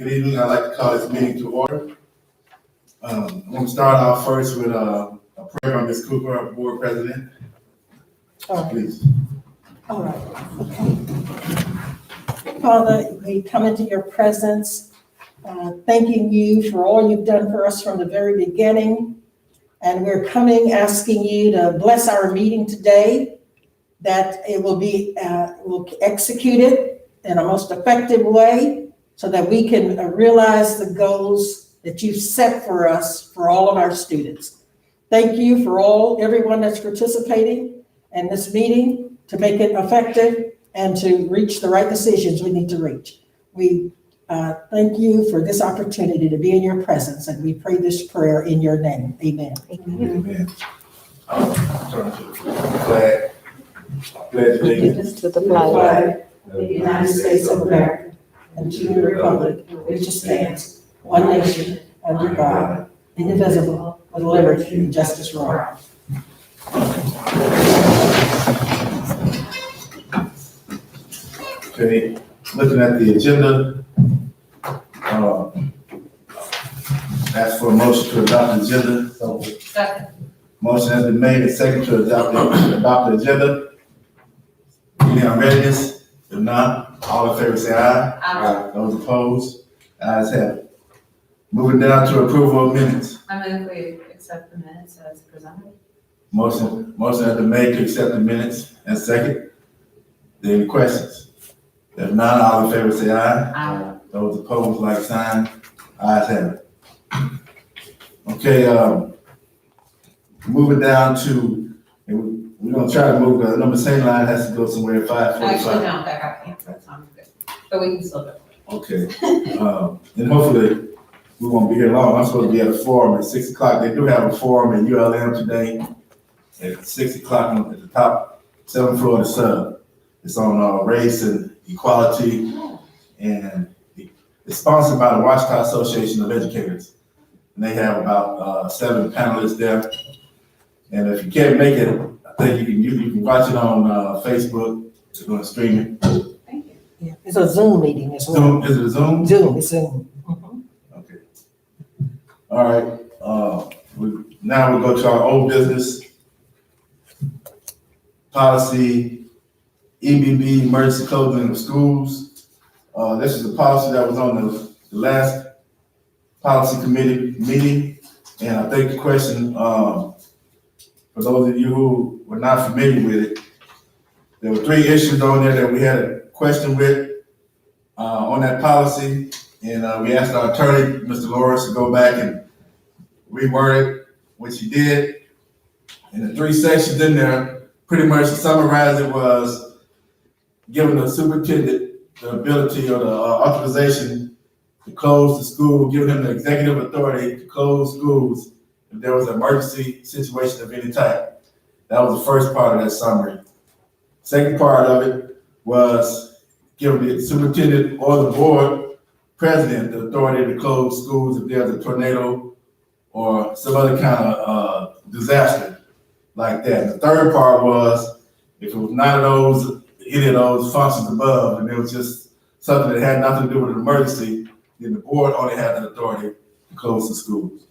Good evening. I'd like to call this meeting to order. I'm going to start off first with a prayer on Ms. Cooper, our board president. Please. All right. Okay. Father, we come into your presence, thanking you for all you've done for us from the very beginning. And we're coming asking you to bless our meeting today, that it will be will executed in a most effective way so that we can realize the goals that you've set for us for all of our students. Thank you for everyone that's participating in this meeting to make it effective and to reach the right decisions we need to reach. We thank you for this opportunity to be in your presence, and we pray this prayer in your name. Amen. Amen. Turn to the flag. Pledge allegiance To the flag of the United States of America and to the republic which stands, one nation, under God, indivisible, with liberty and justice for all. Okay, looking at the agenda, ask for a motion to adopt the agenda. Second. Motion has been made and second to adopt the agenda. Any unreadiness? If not, all in favor say aye. Aye. Those opposed? Ayes have it. Moving down to approval of minutes. I move we accept the minutes as presented. Motion has been made to accept the minutes and second. Are there any questions? If not, all in favor say aye. Aye. Those opposed, like sign. Ayes have it. Okay, moving down to, and we're gonna try to move, the number same line has to go somewhere at 5:45. Actually, no, that got canceled, so I'm good. But we can still do it. Okay, and hopefully we won't be here long. I'm supposed to be at a forum at 6 o'clock. They do have a forum in ULM today at 6 o'clock at the top 7th floor of the sub. It's on race and equality, and it's sponsored by the Washita Association of Educators. And they have about 7 panelists there. And if you can't make it, I think you can watch it on Facebook. They're going to stream it. Thank you. Yeah, it's a Zoom meeting as well. Zoom, is it a Zoom? Zoom, it's Zoom. Okay. All right. Now we'll go to our old business. Policy, EBB, emergency closing of schools. This is a policy that was on the last policy committee meeting. And I think the question, for those of you who were not familiar with it, there were 3 issues on there that we had a question with on that policy. And we asked our attorney, Mr. Lawrence, to go back and reword it, which he did. And the 3 sections in there, pretty much to summarize it, was giving the superintendent the ability or the authorization to close the school, giving him the executive authority to close schools if there was an emergency situation of any type. That was the first part of that summary. Second part of it was giving the superintendent or the board president the authority to close schools if there's a tornado or some other kind of disaster like that. And the third part was if it was none of any of those functions above, and it was just something that had nothing to do with an emergency, then the board only had the authority to close the schools.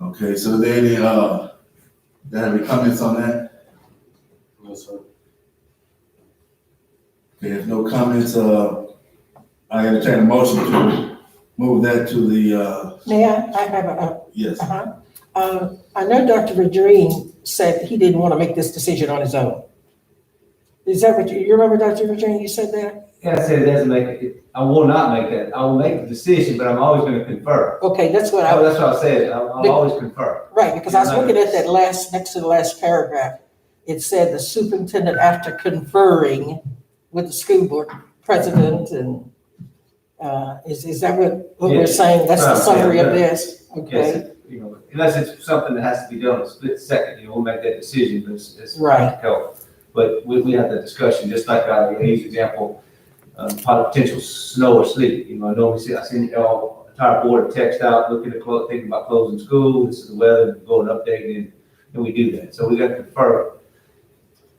Okay, so there any comments on that? No, sir. Okay, if no comments, I entertain a motion to move that to the, May I have a, yes. I know Dr. Vadrine said he didn't want to make this decision on his own. Is that what you remember, Dr. Vadrine, you said that? Yeah, I said it doesn't make it, I will not make that. I will make the decision, but I'm always going to confer. Okay, that's what Oh, that's what I said. I'll always confer. right, because I was looking at that next to the last paragraph. It said the superintendent, after conferring with the school board president, and is that what we're Yes. saying? That's the Right, summary yeah, of this? Yes, Okay, unless it's something that has to be done in a split second, we'll make that decision, but it's Right. practical. But we have that discussion, just like I gave example, potential snow or sleet. I normally I send y'all entire board text out, looking at thinking about closing school, this is the weather, go and update, and we do that. So we got to confer.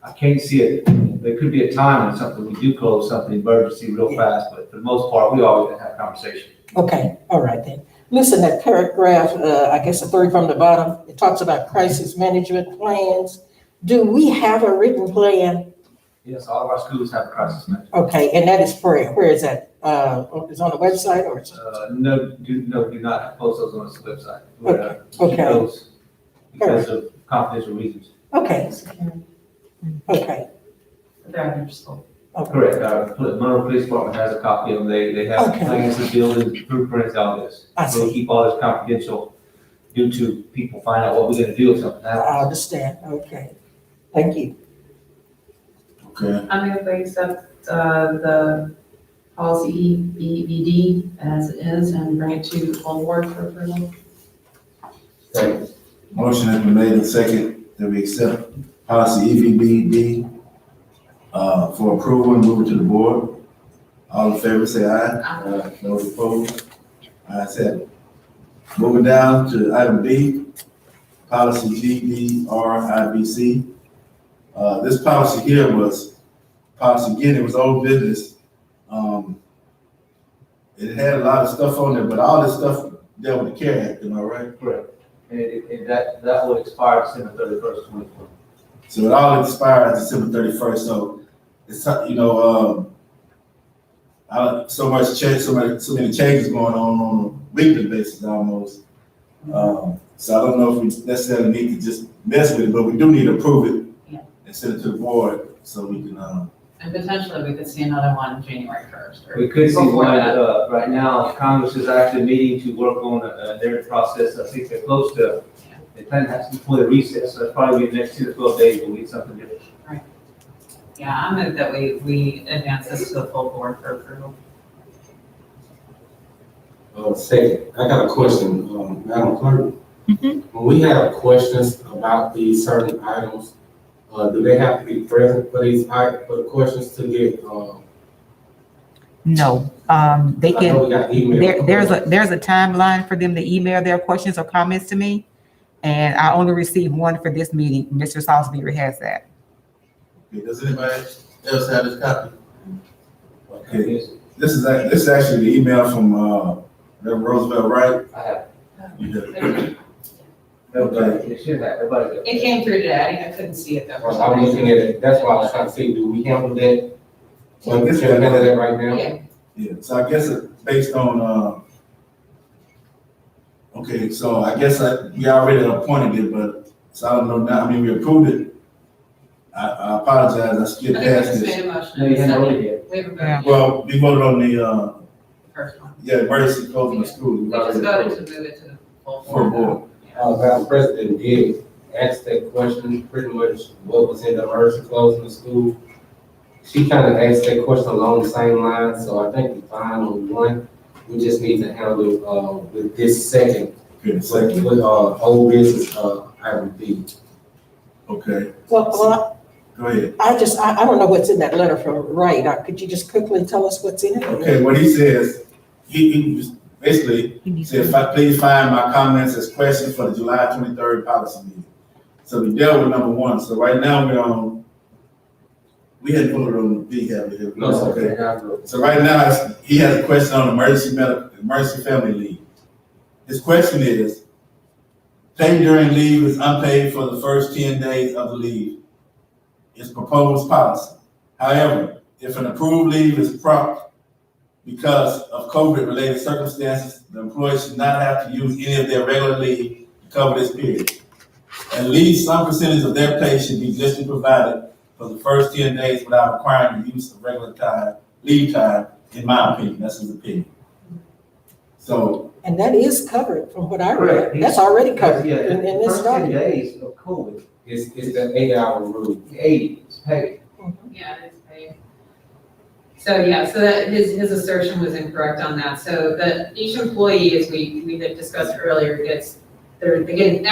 I can't see it. There could be a time when something, we do close something emergency real fast, but for the most part, we always have conversation. Okay, all right then. Listen, that paragraph, I guess the third from the bottom, it talks about crisis management plans. Do we have a written plan? Yes, all of our schools have a crisis management. Okay, and that is where is that? Is on the website or? No, do not post those on the website. We're, keep Okay. those because of confidential reasons. Okay, okay. They're under school. Correct. Monroe Police Department has a copy of them. They have Okay. plans to build and blueprints, all this. I So we see. keep all this confidential due to people find out what we're gonna do if something I happens. understand. Okay. Thank you. Okay, I'm going to accept the policy EBVD as it is and bring it to the full board for approval. Second. motion has been made and second that we accept policy EBBD for approval and move it to the board. All in favor, say aye. Those opposed? Ayes have it. Moving down to item B, policy GDRIBC. This policy here was, again, it was old business. It had a lot of stuff on there, but all this stuff dealt with the CARE Act, am I right? Correct. And that will expire December 31st, 2020. So it all expires December 31st, so it's, so much change, so many changes going on a weekly basis almost. So I don't know if we necessarily need to just mess with it, but we do need to approve it Yeah. and send it to the board so we can, And potentially we could see another one January 1st. or We could see before one, that. right now, Congress is actually meeting to work on their process. I think they're close to, they plan to have some before the recess, so it's probably the next 2 to 12 days, we'll get something different. Yeah, I move that we advance this to the full board for approval. Second, I got a question, Madam Clerk. When we have questions about these certain items, do they have to be present for for the questions to get, No, they I know can, we got email. there's a timeline for them to email their questions or comments to me. And I only received one for this meeting. Mr. Salisbury has that. okay, does anybody else have this copy? Okay, Yes, this is actually the email from, Reverend Roosevelt, right? I have. You have- Everybody, it should have, everybody. It came through today. I couldn't see it though. for some I'm reason. looking at it, that's why I was trying to see, do we handle that? Well, this Can we handle that right now? Yeah, Yeah, so I guess it's based on, okay, so I guess we already appointed it, but, so I don't know now, I mean, we approved it. I apologize, I I skipped think we past just this. made a motion. No, you haven't voted yet. We haven't Yeah. voted yet, Well, we voted on the, the first one. yeah, emergency closing the school. We just voted to move it to the full For board. board. Madam President did ask that question, pretty much what was in the emergency closing the school. She kind of asked that question along the same lines, so I think we're fine on one. We just need to handle, with this second, Okay, second, with, old business, item B. okay, Well, go ahead. I don't know what's in that letter from Wright. Could you just quickly tell us what's in it? Okay, what he says, he just basically He needs said, to- please find my comments as questions for the July 23rd policy meeting. So we dealt with number one, so right now we're on, we hadn't voted on B, have we? No, sir. Okay. So right now, he has a question on emergency family leave. His question is, pay during leave is unpaid for the first 10 days of the leave. It's proposed policy. However, if an approved leave is prompt because of COVID-related circumstances, the employee should not have to use any of their regular leave to cover this period. At least some percentage of their pay should be additionally provided for the first 10 days without requiring the use of regular time, leave time, in my opinion. That's his opinion. So, And that is covered from what I Correct. read. That's already covered Yeah, in this first 10 study. days of COVID, It's the 8-hour rule. 80 is paid. Yeah, it's paid. So, yeah, so that his assertion was incorrect on that. So that each employee, as we had discussed earlier, they get an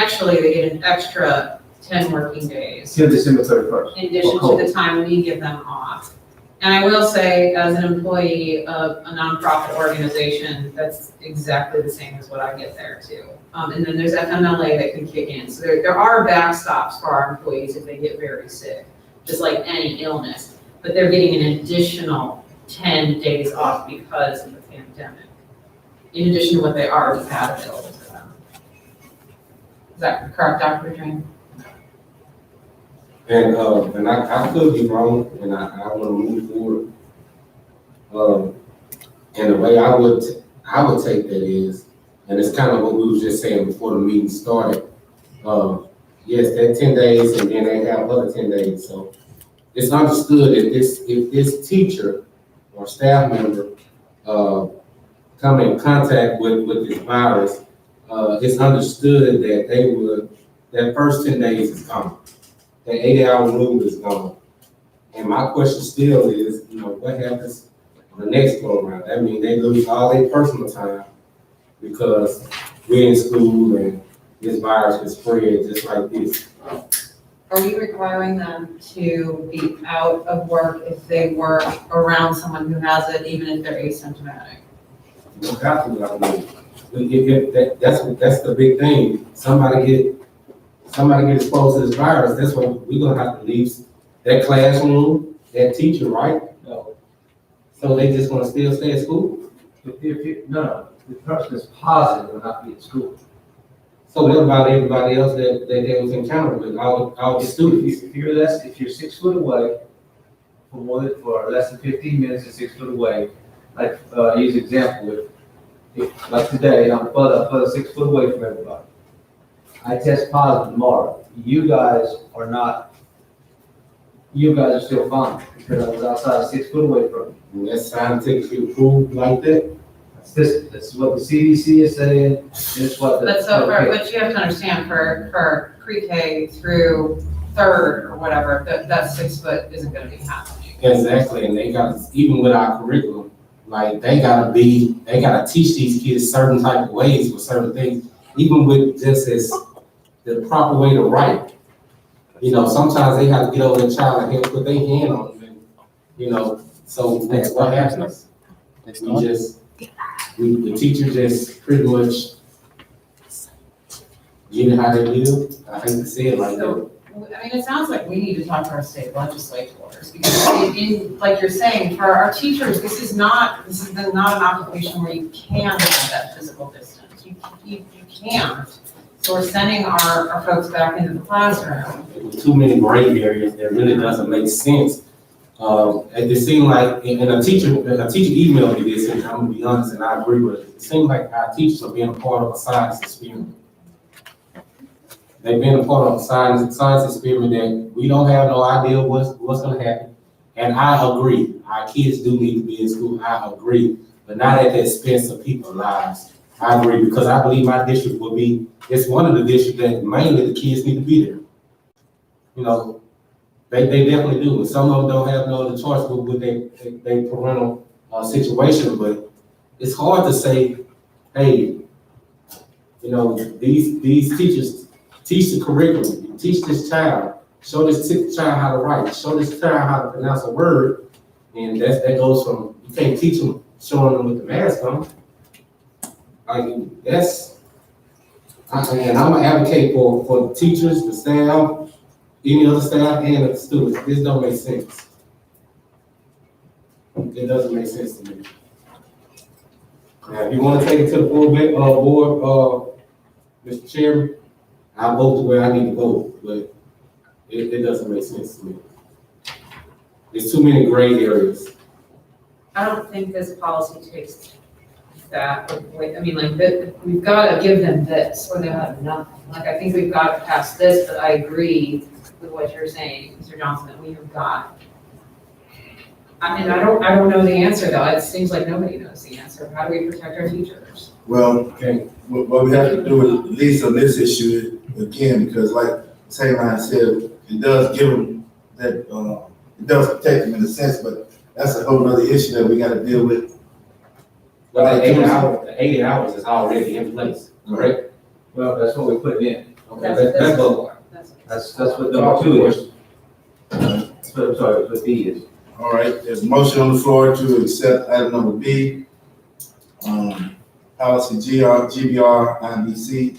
extra 10 working days Till December 31st. in addition to the time we give them off. And I will say, as an employee of a nonprofit organization, that's exactly the same as what I get there too. And then there's FMLA that can kick in. So there are backstops for our employees if they get very sick. just like any illness, but they're getting an additional 10 days off because of the pandemic, in addition to what they already had available to them. Is that correct, Dr. Adrian? And I could be wrong, and I want to move forward. And the way I would take that is, and it's kind of what we was just saying before the meeting started. Yes, that 10 days, and then they have other 10 days. So it's understood that if this teacher or staff member come in contact with this virus, it's understood that that first 10 days is gone. That 80-hour rule is gone. And my question still is, what happens on the next go around? That means they lose all their personal time because we're in school and this virus can spread just like this. Are we requiring them to be out of work if they work around someone who has it, even if they're asymptomatic? You don't have to be out of work. That's the big thing. Somebody get exposed to this virus, that's when we're gonna have to leave that classroom, that teacher, right? No, So they just gonna still stay at school? no, the person is positive will not be at school. So what about everybody else that they was encountered with, all the students? If you're 6 foot away, for less than 15 minutes and 6 foot away, like, use example, if like today, I'm further 6 foot away from everybody. I test positive tomorrow. You guys are still fine, because I was outside 6 foot away from you. And that's scientifically proved like that? That's what the CDC is saying, it's what the. But but you have to understand, for pre-K through third or whatever, that 6 foot isn't gonna be happening. Exactly, and they got, even with our curriculum, like, they gotta teach these kids certain type of ways for certain things, even with just as the proper way to write. Sometimes they have to get over the child and help put their hand on them, so that's what happens. The teacher just pretty much, how they live. I hate to say it like that. So, it sounds like we need to talk to our state legislators, because like you're saying, for our teachers, this is not an occupation where you can have that physical distance. You can't. So we're sending our folks back into the classroom. With too many gray areas, that really doesn't make sense. It seemed like, and a teacher emailed me this, and I'm gonna be honest, and I agree with it. It seems like our teachers are being a part of a science experiment. They've been a part of a science experiment that we don't have no idea what's gonna happen. And I agree, our kids do need to be in school, I agree, but not at the expense of people's lives. I agree, because I believe my district it's one of the districts that mainly the kids need to be there. They definitely do. And some of them don't have no other choice with their parental situation, but it's hard to say, hey, these teachers teach the curriculum, teach this child, show this child how to write, show this child how to pronounce a word, and that goes from, you can't teach them showing them with the mask on. And I'm an advocate for the teachers, the staff, any other staff, and the students. This don't make sense. It doesn't make sense to me. Now, if you want to take it to the board, Mr. Chairman, I vote the way I need to vote, but it doesn't make sense to me. There's too many gray areas. I don't think this policy takes that away. We've got to give them this, or they'll have nothing. I think we've got to pass this, but I agree with what you're saying, Mr. Johnson, that we have got. I don't know the answer, though. It seems like nobody knows the answer. How do we protect our teachers? Well, what we have to do, at least on this issue, again, because like Taylor said, it does give them that, it does protect them in a sense, but that's a whole other issue that we got to deal with. Well, the 80 hours is already in place, correct? Well, that's what we put in. Okay, that's what. That's what number 2 is. What B is. All right, there's a motion on the floor to accept item number B, policy GBR IBC.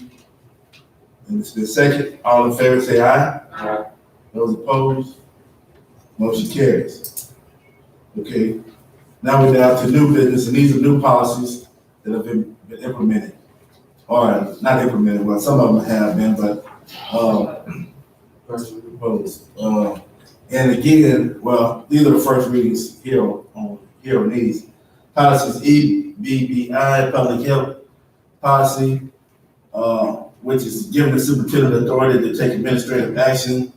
And it's been second. All in favor, say aye. Aye. Those opposed? Motion carries. Okay, now we're down to new business, and these are new policies that have been implemented. Or not implemented, well, some of them have been, but, first proposed. And again, well, these are the first readings here on these. Policies EBBI, public health policy, which is giving the superintendent authority to take administrative action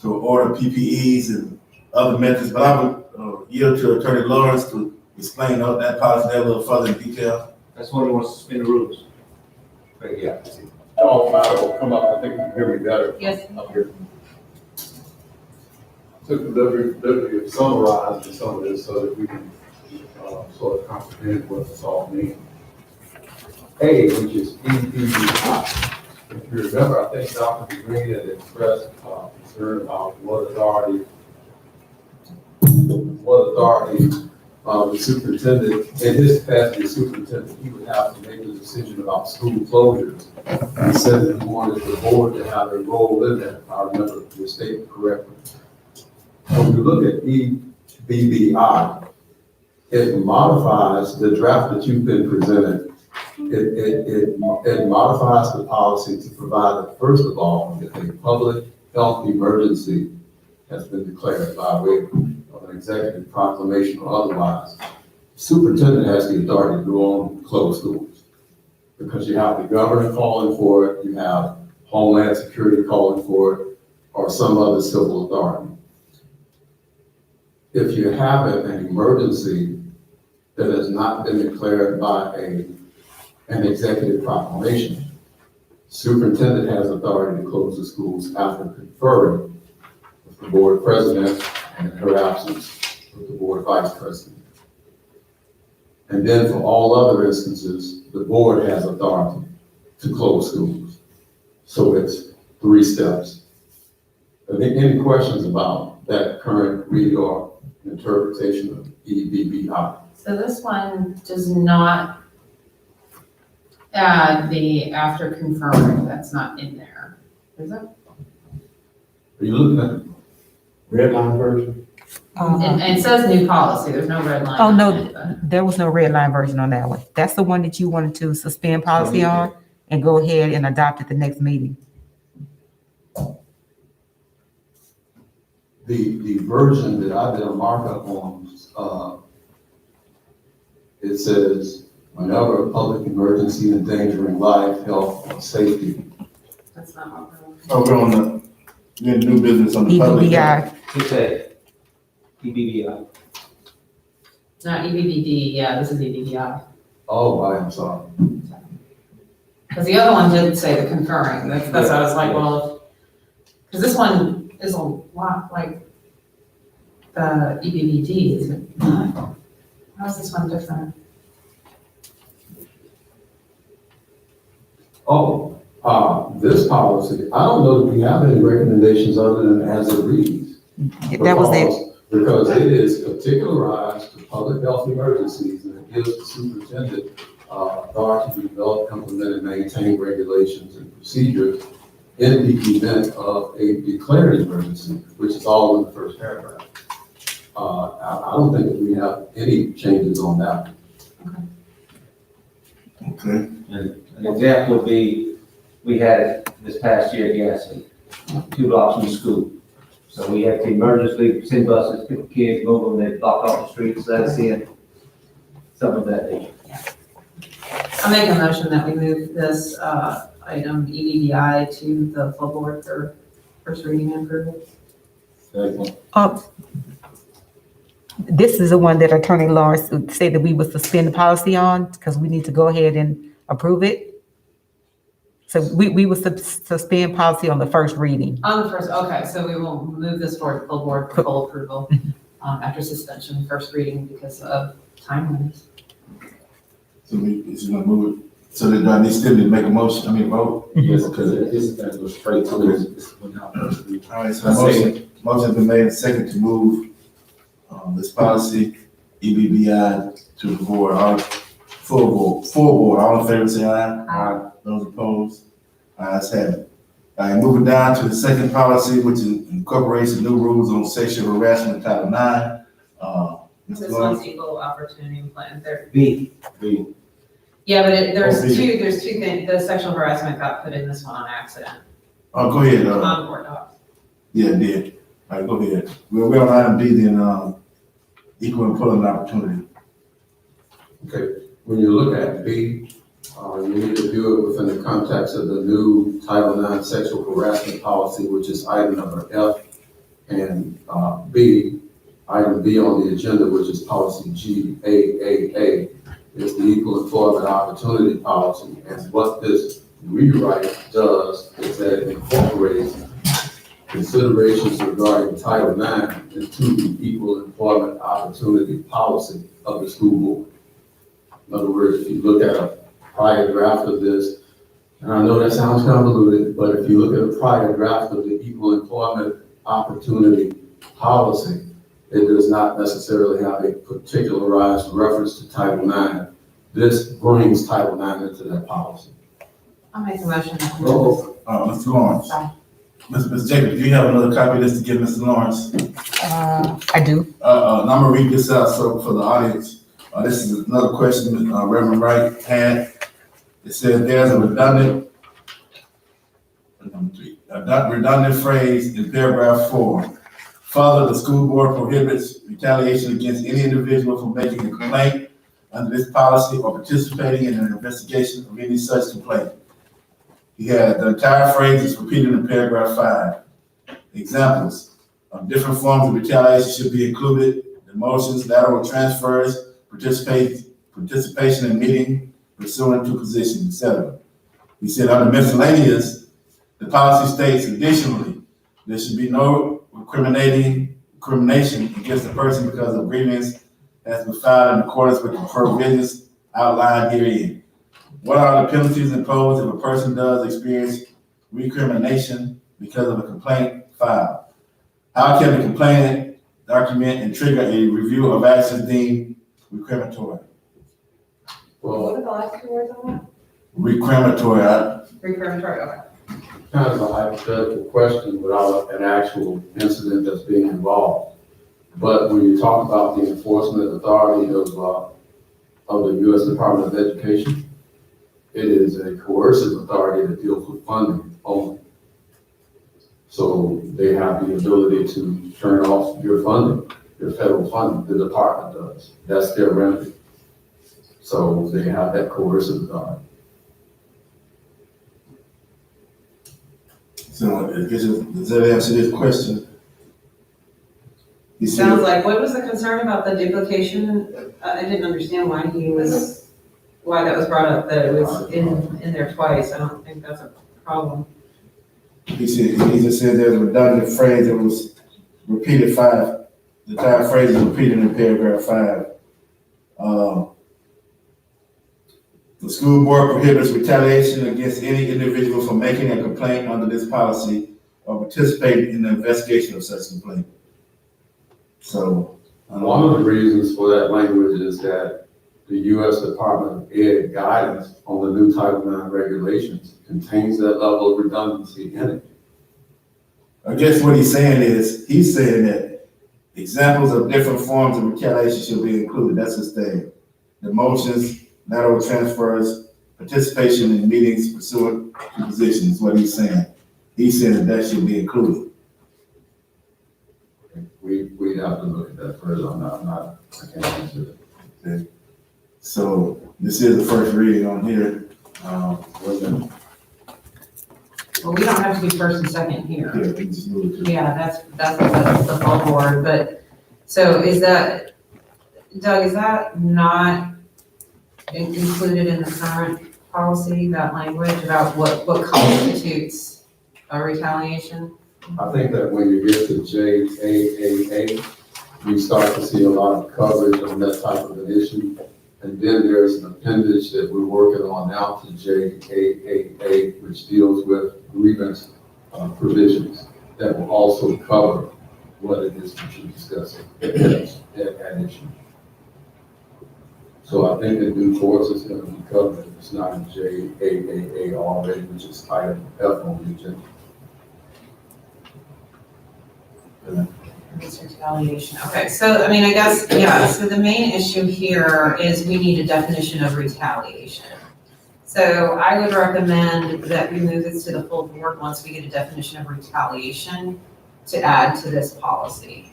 to order PPEs and other methods, but I would yield to Attorney Lawrence to explain that policy there a little further in detail. That's why he wants to suspend the rules. But yeah. Oh, I'll come up, I think you can hear me better. Yes. Up here. Took the liberty of summarizing some of this so that we can sort of comprehend what this all means. A, which is EBBI. If you remember, I think Dr. Green had expressed concern about what authority the superintendent, in his capacity as superintendent, he would have to make a decision about school closures. He said that he wanted the board to have a role in that, if I remember your statement correctly. When you look at EBBI, it modifies the draft that you've been presented. It modifies the policy to provide that, first of all, if a public health emergency has been declared by way of an executive proclamation or otherwise, superintendent has the authority to go on and close schools. Because you have the governor calling for it, you have Homeland Security calling for it, or some other civil authority. If you have an emergency that has not been declared by an executive proclamation, superintendent has authority to close the schools after conferring with the board president and in her absence with the board vice president. And then for all other instances, the board has authority to close schools. So it's 3 steps. Are there any questions about that current read or interpretation of EBBI? So this one does not add the after confirming, that's not in there, is it? Are you looking at the red line version? And it says new policy, there's no red line. Oh, on no. it, but- There was no red line version on that one. That's the one that you wanted to suspend policy on and go ahead and adopt at the next meeting. The version that I did a markup on, it says, whenever a public emergency endangering life, health, or safety. That's not what we're looking Oh, we're on we're in new business on the public. EBBI. It's a EBBI. Not EBBD, yeah, this is EBBI. Oh, I am sorry. Because the other one didn't say the conferring, that's why I was like, well, because this one is a lot like the EBBD, is it not? How is this one different? This policy, I don't know that we have any recommendations other than as it reads. That was it. Because it is particularized to public health emergencies, and it gives the superintendent authority to develop, implement, and maintain regulations and procedures in the event of a declared emergency, which is all in the first paragraph. I don't think that we have any changes on that. Okay, An example would be, we had it this past year at Gaston, 2 blocks from the school. So we had to emergency send buses, pick the kids, move them, they block off the streets, that's it. Something of that nature. I'll make a motion that we move this item EBBI to the full board for first reading and approval. This is the one that Attorney Lawrence said that we would suspend the policy on because we need to go ahead and approve it. So we would suspend policy on the first reading. On the first, okay, so we will move this forward to full board for full approval after suspension, first reading because of time limits. so is you gonna move it, so that I need still to make a motion, vote? Yes, because it's that goes straight to it. Without first reading. All right, so motion's been made and second to move, this policy, EBBI to the board, full board, all in favor, say aye. Aye. Those opposed, ayes have it. All right, moving down to the second policy, which incorporates the new rules on sexual harassment, Title IX. Mr. This Lawrence? one's equal opportunity plan. B. Yeah, but there's Oh, B. there's two things. The sexual harassment got put in this one on accident. Oh, go ahead, Board docs. yeah, it did. All right, go ahead. We're on item B then, equal employment opportunity. Okay, when you look at B, you need to view it within the context of the new Title IX sexual harassment policy, which is item number F. And B, item B on the agenda, which is policy GAAA, is the equal employment opportunity policy. And what this rewrite does is that it incorporates considerations regarding Title IX into the equal employment opportunity policy of the school board. In other words, if you look at a prior draft of this, and I know that sounds convoluted, but if you look at a prior draft of the equal employment opportunity policy, it does not necessarily have a particularized reference to Title IX. This brings Title IX into that policy. I'll make a motion. Mr. Lawrence. Sorry. Ms. Jacobs, do you have another copy of this to give Mr. Lawrence? I do. I'm gonna read this out so for the audience. This is another question Reverend Wright had. It says there's a redundant phrase in paragraph 4. Further, the school board prohibits retaliation against any individual from making a complaint under this policy or participating in an investigation of any such complaint. The entire phrase is repeated in paragraph 5. Examples of different forms of retaliation should be included: demotions, lateral transfers, participation in meeting pursuant to position, etc. He said under miscellaneous, the policy states additionally, there should be no recrimination against a person because a grievance has been filed in accordance with the provisions outlined herein. What are the penalties imposed if a person does experience recrimination because of a complaint filed? How can the complainant document and trigger a review of actions deemed recriminatory? Well, What are the last 2 words on that? Recriminatory. Recriminatory, okay. kind of a hypothetical question without an actual incident that's being involved. But when you talk about the enforcement authority of the U.S. Department of Education, it is a coercive authority that deals with funding only. So they have the ability to turn off your funding, your federal funding, the department does. That's their remedy. So they have that coercive authority. So, does that answer this question? He said- Sounds like, what was the concern about the duplication? I didn't understand why that was brought up, that it was in there twice. I don't think that's a problem. He just said there's a redundant phrase that was repeated 5. The entire phrase is repeated in paragraph 5. The school board prohibits retaliation against any individual from making a complaint under this policy or participating in the investigation of such complaint. So, One of the reasons for that language is that the U.S. Department of Ed guidance on the new Title IX regulations contains that level of redundancy in it. I guess what he's saying that examples of different forms of retaliation should be included. That's his thing. Demotions, lateral transfers, participation in meetings pursuant to positions is what he's saying. He's saying that should be included. We have to look at that further. I can't answer it. Okay. So this is the first reading on here. Well, we don't have to do first and second here. Yeah, we just move it to- Yeah, that's the full board, but, so is that, Doug, is that not included in the current policy, that language about what constitutes a retaliation? I think that when you get to JAAA, you start to see a lot of coverage on that type of an issue. And then there's an appendage that we're working on now to JAAA, which deals with grievance provisions that will also cover what it is that you're discussing at issue. So I think in due course it's going to be covered. If it's not in JAAA already, which is item F on the agenda. It's retaliation. Okay, so, I mean, I guess, yeah, so the main issue here is we need a definition of retaliation. So I would recommend that we move this to the full board once we get a definition of retaliation to add to this policy.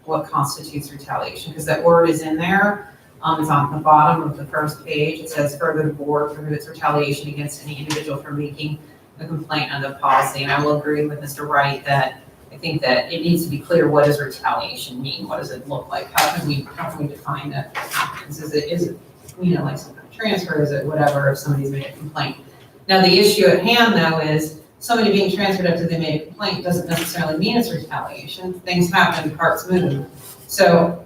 What constitutes retaliation, because that word is in there. It's on the bottom of the first page. It says further the board prohibits retaliation against any individual for making a complaint on the policy. And I will agree with Mr. Wright that I think that it needs to be clear, what does retaliation mean? What does it look like? How can we define that what happens? Is it, you know, like some kind of transfer? Is it whatever if somebody's made a complaint? Now, the issue at hand though is somebody being transferred after they made a complaint doesn't necessarily mean it's retaliation. Things happen, parts move. So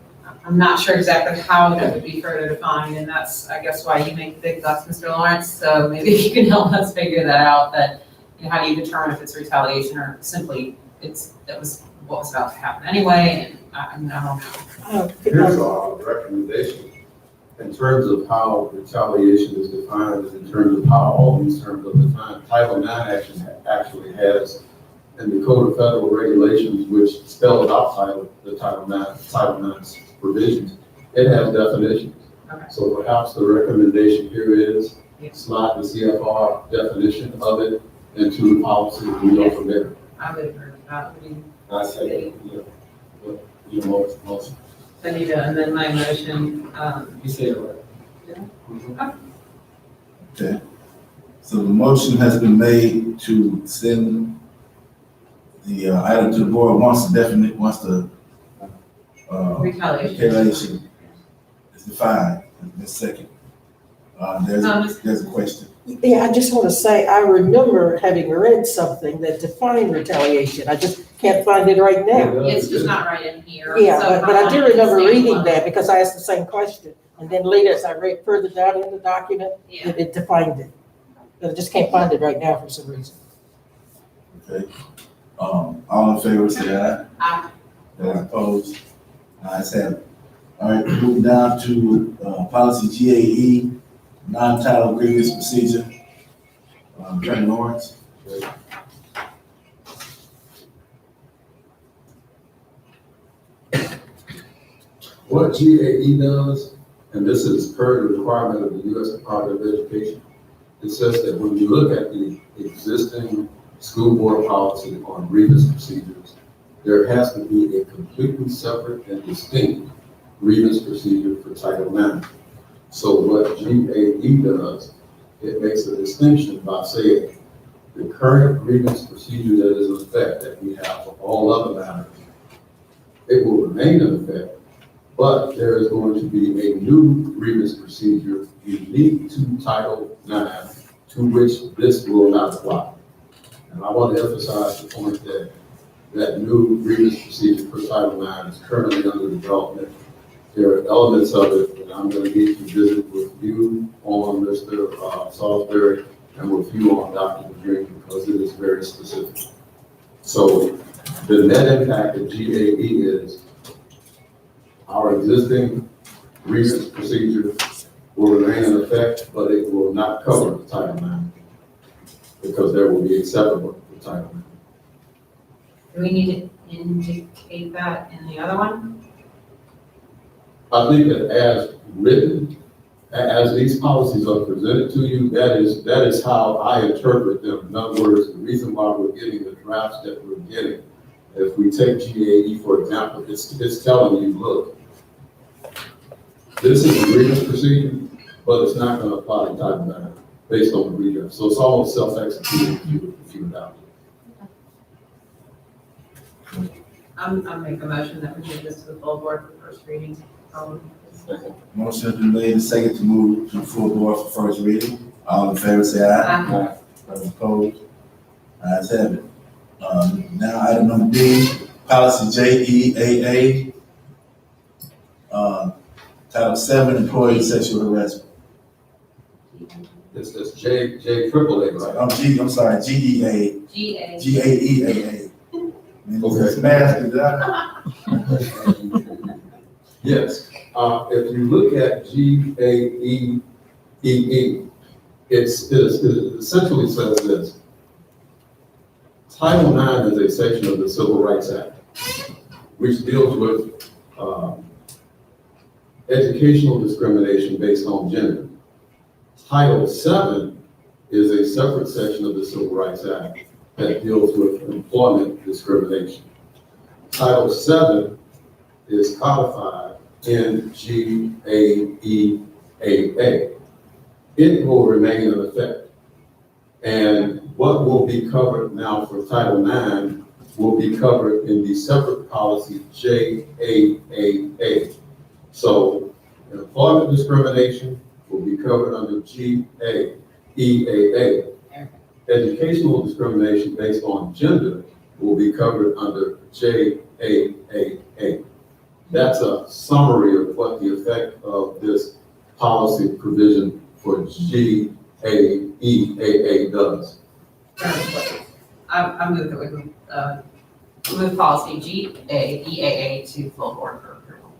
I'm not sure exactly how that would be further defined, and that's, I guess, why you make the big bucks, Mr. Lawrence. So maybe you can help us figure that out, that, you know, how do you determine if it's retaliation or simply that was what was about to happen anyway, and I don't know. Here's our recommendation. In terms of how retaliation is defined, is in terms of how all these terms are defined. Title IX actually has, in the Code of Federal Regulations, which spells out the Title IX provisions, it has definitions. Okay. So perhaps the recommendation here is slide the CFR definition of it into the policy and we go from there. I would agree with that. I say, you motion. I need to amend my motion. You said it right. Okay. So the motion has been made to send the item to the board once the retaliation is defined. Ms. Second. There's a question. Yeah, I just want to say, I remember having read something that defined retaliation. I just can't find it right now. It's just not right in here. Yeah, So but I do it's the remember same reading one. that because I asked the same question. And then later, as I read further down in the document, Yeah. it defined it. But I just can't find it right now for some reason. Okay. All in favor, say aye. Aye. Those opposed? Ayes have it. All right, moving down to, policy GAE, non-title grievance procedure. Attorney Lawrence. What GAE does, and this is per the requirement of the U.S. Department of Education, it says that when you look at the existing school board policy on grievance procedures, there has to be a completely separate and distinct grievance procedure for Title IX. So what GAE does, it makes a distinction by saying the current grievance procedure that is in effect that we have for all other matters, it will remain in effect, but there is going to be a new grievance procedure unique to Title IX to which this will not apply. And I want to emphasize the point that that new grievance procedure for Title IX is currently under development. There are elements of it that I'm going to need to visit with you on, Mr. Salisbury, and with you on Dr. Green, because it is very specific. So the net impact of GAE is our existing grievance procedure will remain in effect, but it will not cover the Title IX because there will be a separate one for Title IX. Do we need to indicate that in the other one? I think that as written, as these policies are presented to you, that is how I interpret them. In other words, the reason why we're getting the drafts that we're getting, if we take GAE, for example, it's telling you, look, this is a grievance procedure, but it's not going to apply to Title IX based on the redress. So it's almost self-executing if you adopt it. I'm making a motion that we move this to the full board for first reading. Motion has been made and second to move to the full board for first reading. All in favor, say aye. Aye. Those opposed? Ayes have it. Now, item number D, policy JEAA, Title VII, employee sexual harassment. It's JAAA, right? I'm sorry, GEA, GA. GAEAA. It's math, is that? Yes, if you look at GAEEE, it essentially says this. Title IX is a section of the Civil Rights Act. which deals with educational discrimination based on gender. Title VII is a separate section of the Civil Rights Act that deals with employment discrimination. Title VII is codified in GAEAA. It will remain in effect. And what will be covered now for Title IX will be covered in the separate policy JAAA. So employment discrimination will be covered under GAEAA. Educational discrimination based on gender will be covered under JAAA. That's a summary of what the effect of this policy provision for GAEAA does. I move that we move policy GAEAA to full board for approval.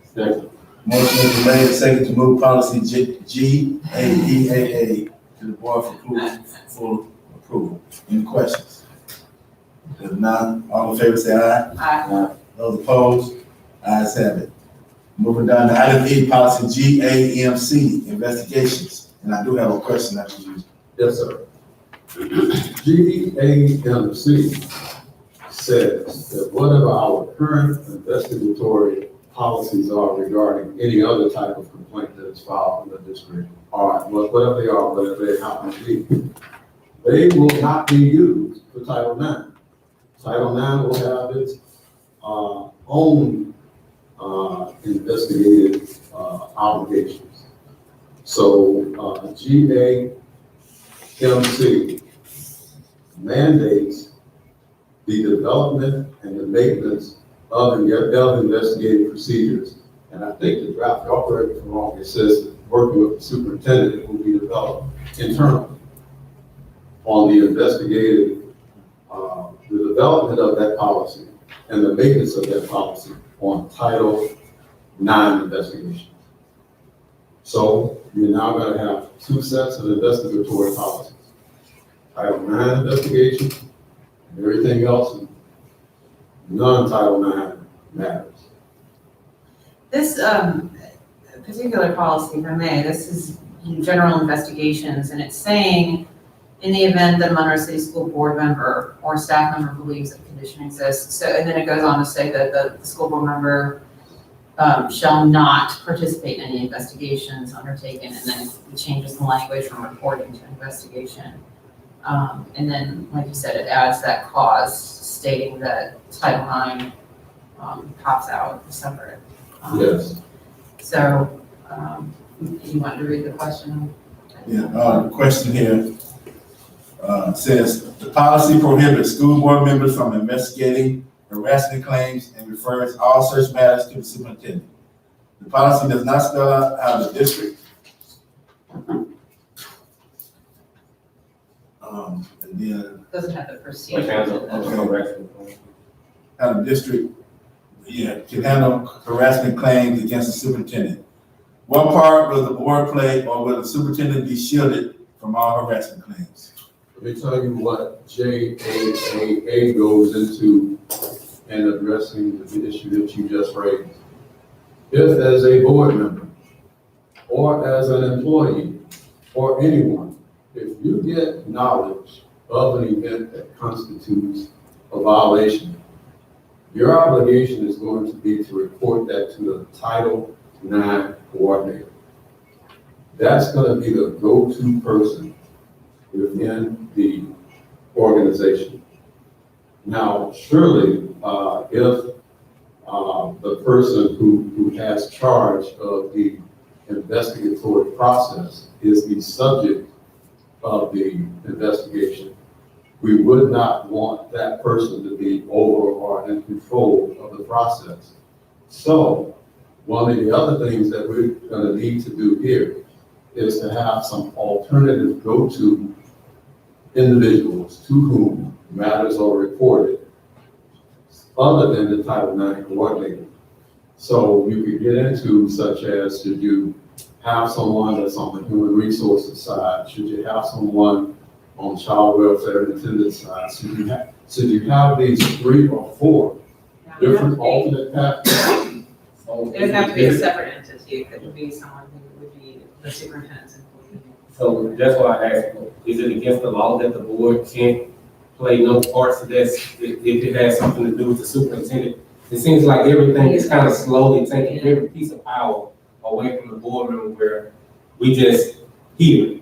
Second. Motion is made and second to move policy GAEAA to the board for approval. Any questions? If not, all in favor say aye. Aye. Those opposed? Ayes have it. Moving down to item E, policy GAMC, investigations. And I do have a question after you. Yes, sir. GAMC says that whatever our current investigatory policies are regarding any other type of complaint that is filed in the district, or whatever they are, whatever they happen to be, they will not be used for Title IX. Title IX will have its own investigative obligations. So GAMC mandates the development and the maintenance of investigative procedures. And I think the draft, y'all correct me if I'm wrong, it says that working with the superintendent, it will be developed internally on the investigative, the development of that policy and the maintenance of that policy on Title IX investigations. So you're now going to have two sets of investigatory policies. Title IX investigation and everything else in non-Title IX matters. This particular policy, if I may, this is general investigations, and it's saying in the event that a Monroe City School Board member or staff member believes that condition exists. So, and then it goes on to say that the school board member shall not participate in any investigations undertaken, and then it changes the language from reporting to investigation. And then, like you said, it adds that clause stating that Title IX pops out separate. Yes. So, you want to read the question? Yeah, the question here says, the policy prohibits school board members from investigating harassment claims and refers all such matters to the superintendent. The policy does not spell out how the district and then Doesn't have the Which procedure. handle, how the district, can handle harassment claims against the superintendent. What part will the board play, or will the superintendent be shielded from all harassment claims? Let me tell you what JAAA goes into in addressing the issue that you just raised. If as a board member or as an employee or anyone, if you get knowledge of an event that constitutes a violation, your obligation is going to be to report that to the Title IX coordinator. That's going to be the go-to person within the organization. Now, surely, if the person who has charge of the investigatory process is the subject of the investigation, we would not want that person to be over or in control of the process. So, one of the other things that we're going to need to do here is to have some alternative go-to individuals to whom matters are reported other than the Title IX coordinator. So you could get into such as, should you have someone that's on the human resources side? Should you have someone on child welfare and attendance side? Should you have these 3 or 4 different alternate path. So It would have to be a separate entity, it couldn't be someone who would be the superintendent's employee. So that's why I asked, is it against the law that the board can't play no parts of this if it has something to do with the superintendent? It seems like everything is kind of slowly taking every piece of power away from the boardroom where we just hear.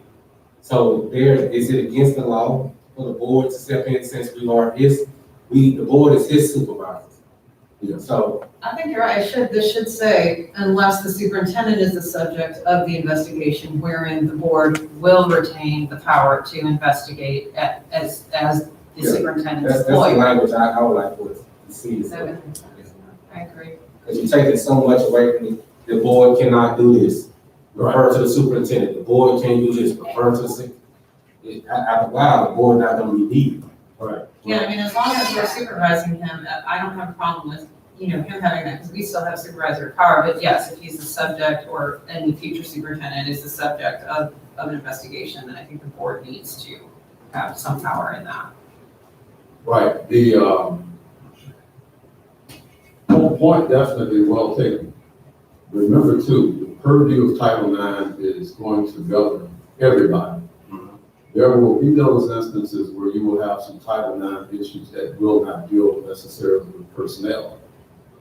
So is it against the law for the board to step in since the board is his supervisor? Yeah. So I think you're right, this should say, unless the superintendent is the subject of the investigation, wherein the board will retain the power to investigate as the Yeah, superintendent's that's the employee. language I would like to see. I agree. Because you're taking so much away from the board cannot do this. Refer to the superintendent. The board can't do this. Refer to after a while, the board not gonna be needed. Right. Yeah, I mean, as long as we're supervising him, I don't have a problem with, him having that, because we still have supervisory power, but yes, if he's the subject or any future superintendent is the subject of an investigation, then I think the board needs to have some power in that. Right, the, point definitely well taken. Remember too, the purview of Title IX is going to govern everybody. There will be those instances where you will have some Title IX issues that will not deal necessarily with personnel.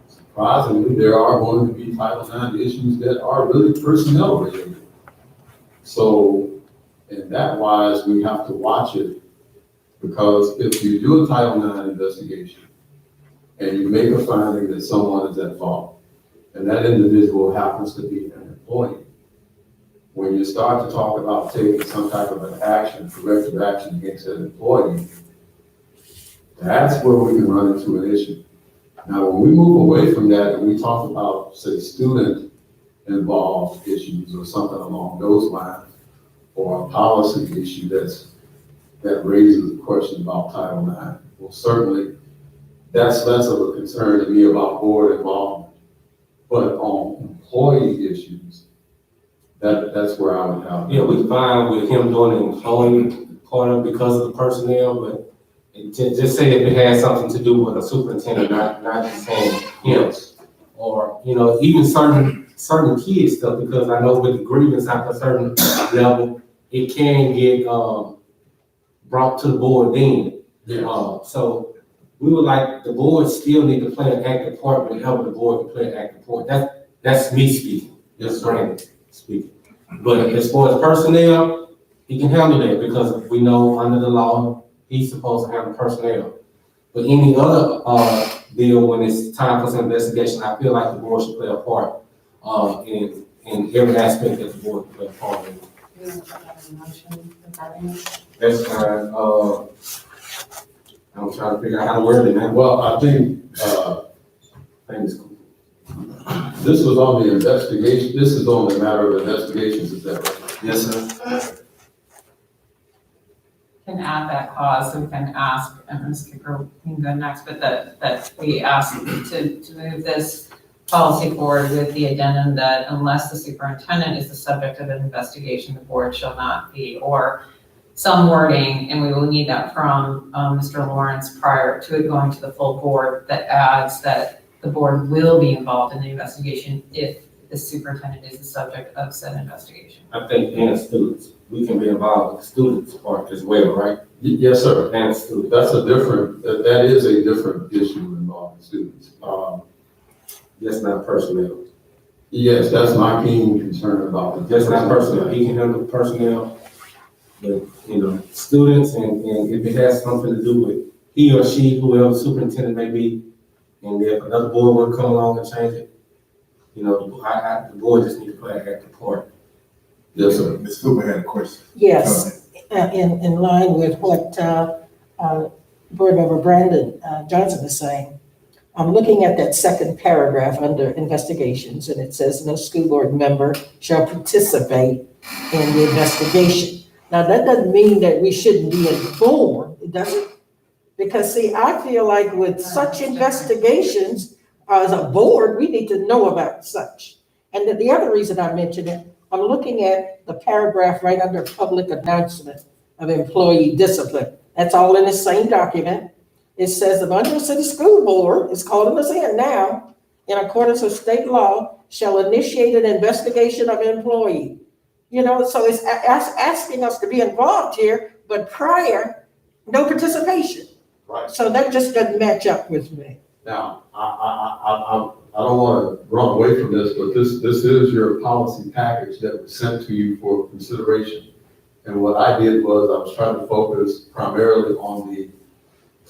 Surprisingly, there are going to be Title IX issues that are really personnel related. So, in that wise, we have to watch it, because if you do a Title IX investigation and you make a finding that someone is at fault, and that individual happens to be an employee, when you start to talk about taking some type of an action, corrective action against an employee, that's where we can run into an issue. Now, when we move away from that and we talk about, say, student-involved issues or something along those lines, or a policy issue that raises a question about Title IX, well, certainly that's less of a concern to me about board involvement. But on employee issues, that's where I would have. Yeah, we fine with him doing the employee part of it because of the personnel, but just say if it has something to do with a superintendent, not just saying him. Or, even certain kids stuff, because I know with the grievance at a certain level, it can get brought to the board then. Yeah. So we would like, the board still need to play an active part whenever the board can play an active part. That's me speaking. Yes, Brandon speaking. But as far as personnel, he can handle that because we know under the law, he's supposed to handle personnel. But any other deal, when it's time for some investigation, I feel like the board should play a part in every aspect that the board can play a part in. That's fine. I'm trying to figure out how to word it now. Well, I think, Thanks. this was on the investigation, this is on the matter of investigations, is that right? Yes, sir. Can add that clause, so we can ask, and Ms. Kicker can go next, but that we ask to move this policy forward with the addendum that unless the superintendent is the subject of an investigation, the board shall not be, or some wording, and we will need that from Mr. Lawrence prior to it going to the full board, that adds that the board will be involved in the investigation if the superintendent is the subject of said investigation. I think and students, we can be involved with the students part as well, right? Yes, sir. And students. That is a different issue involving students. That's not personnel. Yes, that's my keen concern about it. That's not personnel. He can handle personnel, but, students, and if it has something to do with he or she, whoever the superintendent may be, and if another board would come along and change it, the board just need to play an active part. Yes, sir. Ms. Cooper had a question. Yes, in line with what Board Member Brandon Johnson is saying. I'm looking at that second paragraph under investigations, and it says no school board member shall participate in the investigation. Now, that doesn't mean that we shouldn't be informed, it doesn't? Because see, I feel like with such investigations, as a board, we need to know about such. And then the other reason I mention it, I'm looking at the paragraph right under public announcement of employee discipline. That's all in the same document. It says the Monroe City School Board is calling us in now, in accordance with state law, shall initiate an investigation of an employee. You know, so it's asking us to be involved here, but prior, no participation. Right. So that just doesn't match up with me. Now, I don't want to run away from this, but this is your policy package that was sent to you for consideration. And what I did was I was trying to focus primarily on the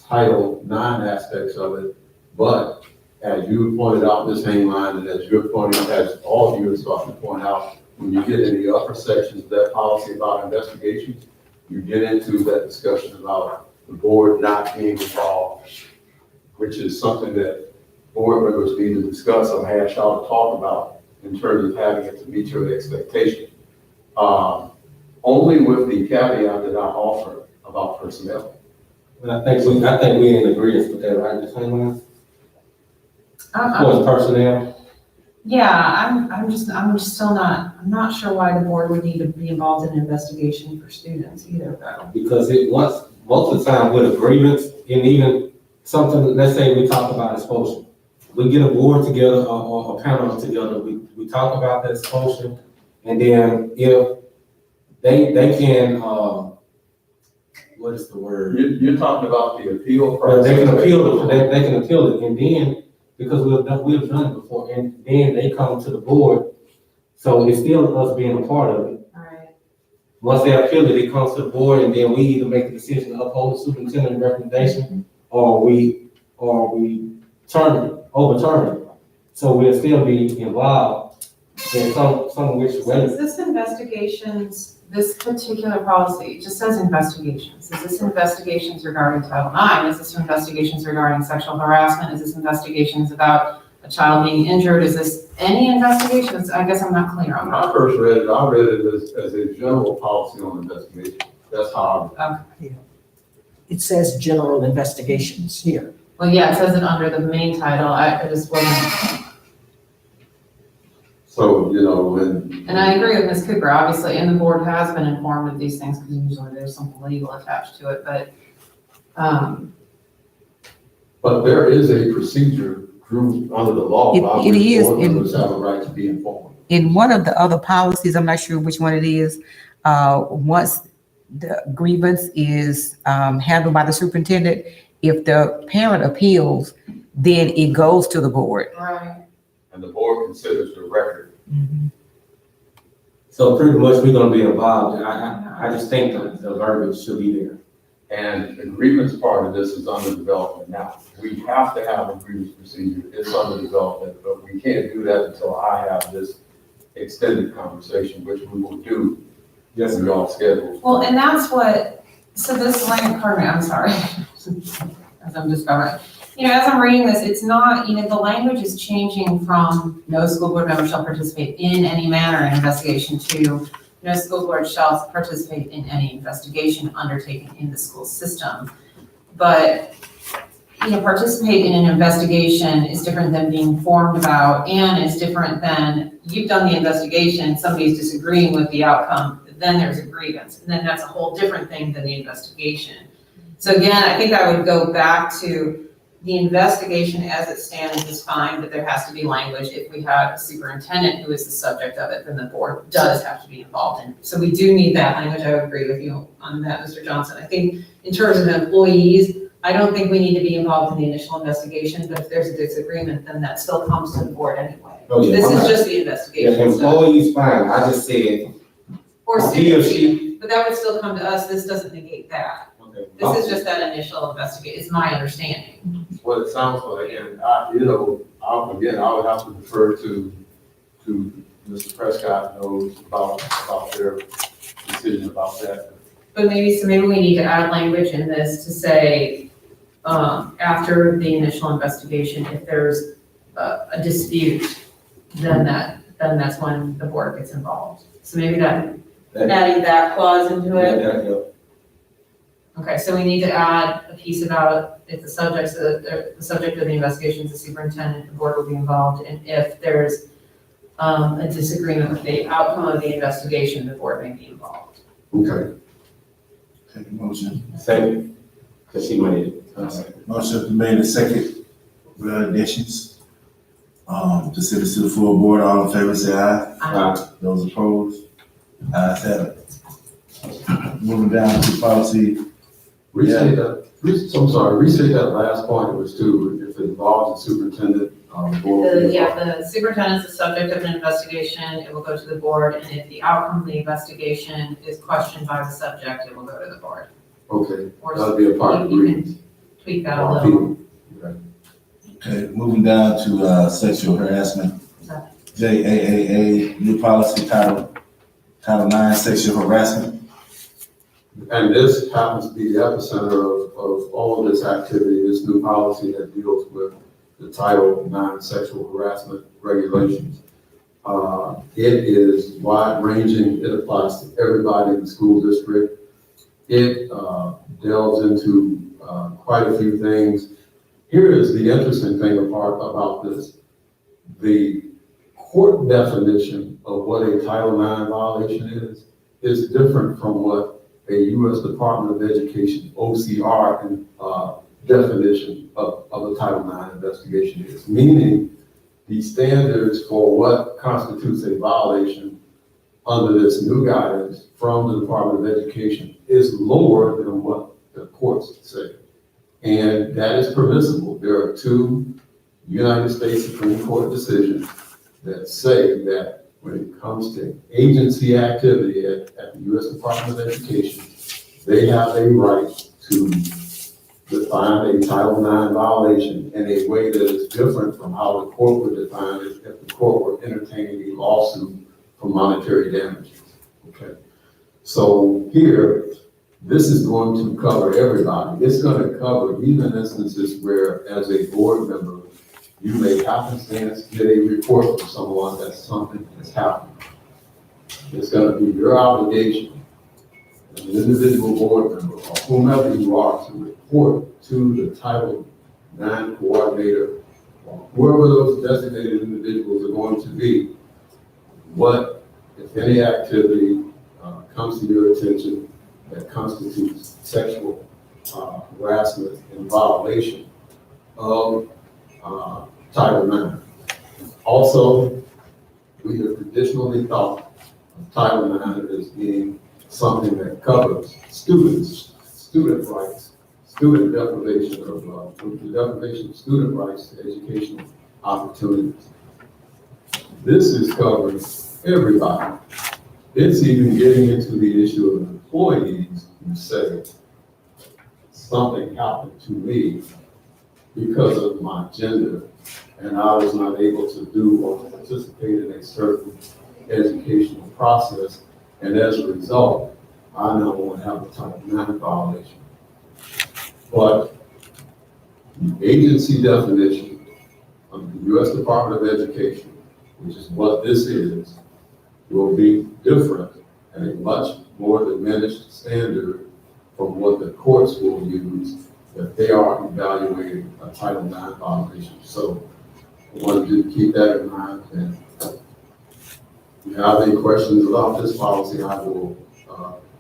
Title IX aspects of it. But as you pointed out, Ms. Hainline, and as you're pointing, as all of you are starting to point out, when you get in the upper sections of that policy about investigations, you get into that discussion about the board not being involved, which is something that board members need to discuss or hash out or talk about in terms of having it to meet your expectation. Only with the caveat that I offer about personnel. But I think we in agreement with that, right, Ms. Hainline? Was personnel? Yeah, I'm not sure why the board would need to be involved in an investigation for students either, though. Because most of the time with a grievance, and even something, let's say we talk about expulsion. We get a board together or a panel together, we talk about that expulsion, and then if they can, what is the word? You're talking about the appeal Well, process. they can appeal it, they can appeal it, and then, because we've done it before, and then they come to the board, so it's still us being a part of it. Right. Once they appeal it, it comes to the board, and then we either make the decision to uphold the superintendent's recommendation, or we overturn it. So we'll still be involved in some which way. Is this investigations, this particular policy, it just says investigations. Is this investigations regarding Title IX? Is this investigations regarding sexual harassment? Is this investigations about a child being injured? Is this any investigations? I guess I'm not clear on When that. I first read it, I read it as a general policy on investigation. That's how I read it. It says general investigations here. Well, yeah, it says it under the main title. I just wasn't. So, you know, when. And I agree with Ms. Cooper, obviously, and the board has been informed of these things because usually there's something legal attached to it, but, But there is a procedure drew under the law. by It which is board in- members have a right to be informed. In one of the other policies, I'm not sure which one it is, once the grievance is handled by the superintendent, if the parent appeals, then it goes to the board. right. And the board considers the record. So pretty much we're gonna be involved, and I just think the verbiage should be there. And the grievance part of this is under development now. We have to have a grievance procedure. It's under development, but we can't do that until I have this extended conversation, which we will do. Yes, We all scheduled. Well, and that's what, so this language, pardon me, I'm sorry, as I'm discovering. You know, as I'm reading this, it's not, you know, the language is changing from no school board member shall participate in any manner in investigation to no school board shall participate in any investigation undertaken in the school system. But, you know, participate in an investigation is different than being informed about, and it's different than you've done the investigation, somebody's disagreeing with the outcome, then there's a grievance, and then that's a whole different thing than the investigation. So again, I think I would go back to the investigation as it stands is fine, but there has to be language. If we have a superintendent who is the subject of it, then the board does have to be involved in it. So we do need that language. I would agree with you on that, Mr. Johnson. I think in terms of employees, I don't think we need to be involved in the initial investigation, but if there's a disagreement, then that still comes to the board anyway. Oh, yeah. This is just the If investigation stuff. employee's fine, I just said, Or he or student, she. but that would still come to us. This doesn't negate that. Okay. This is just that initial investigation, is my understanding. What it sounds like, and I would have to defer to Mr. Prescott knows about their decision about that. But maybe we need to add language in this to say, after the initial investigation, if there's a dispute, then that's when the board gets involved. So maybe adding that clause into it. Yeah. Okay, so we need to add a piece about if the subject of the investigation is the superintendent, the board will be involved, and if there's a disagreement with the outcome of the investigation, the board may be involved. Okay. Take a motion. Second. because she made it. Motion been made and second with additions. To send this to the full board, all in favor say aye. Those opposed? Ayes have it. Moving down to policy, Restate that, I'm sorry, restate that last point, it was two, if it involves the superintendent, board. The superintendent's the subject of an investigation, it will go to the board, and if the outcome of the investigation is questioned by the subject, it will go to the board. Okay, Or that'll be a part of the you reading. can tweak that a little. okay, moving down to, sexual harassment. JAAA, new policy Title 9, sexual harassment. And this happens to be the epicenter of all of this activity, this new policy that deals with the Title IX sexual harassment regulations. It is wide ranging, it applies to everybody in the school district. It delves into quite a few things. Here is the interesting thing about this. The court definition of what a Title IX violation is different from what a U.S. Department of Education, OCR, definition of a Title IX investigation is, meaning the standards for what constitutes a violation under this new guidance from the Department of Education is lower than what the courts say. And that is permissible. There are two United States Supreme Court decisions that say that when it comes to agency activity at the U.S. Department of Education, they have a right to define a Title IX violation in a way that is different from how the court would define it if the court were entertaining a lawsuit for monetary damages. Okay. So here, this is going to cover everybody. It's going to cover even instances where, as a board member, you may happenstance get a report from someone that something has happened. It's going to be your obligation as an individual board member or whomever you are to report to the Title IX coordinator or whoever those designated individuals are going to be, what, if any, activity comes to your attention that constitutes sexual harassment and violation of Title IX. Also, we have traditionally thought of Title IX as being something that covers students, student rights, student deprivation of the deprivation of student rights to educational opportunities. This is covering everybody. It's even getting into the issue of employees who say something happened to me because of my gender, and I was not able to do or participate in a certain educational process, and as a result, I now want to have a Title IX violation. But the agency definition of the U.S. Department of Education, which is what this is, will be different and a much more diminished standard from what the courts will use if they are evaluating a Title IX violation. So I wanted you to keep that in mind. And if you have any questions about this policy, I will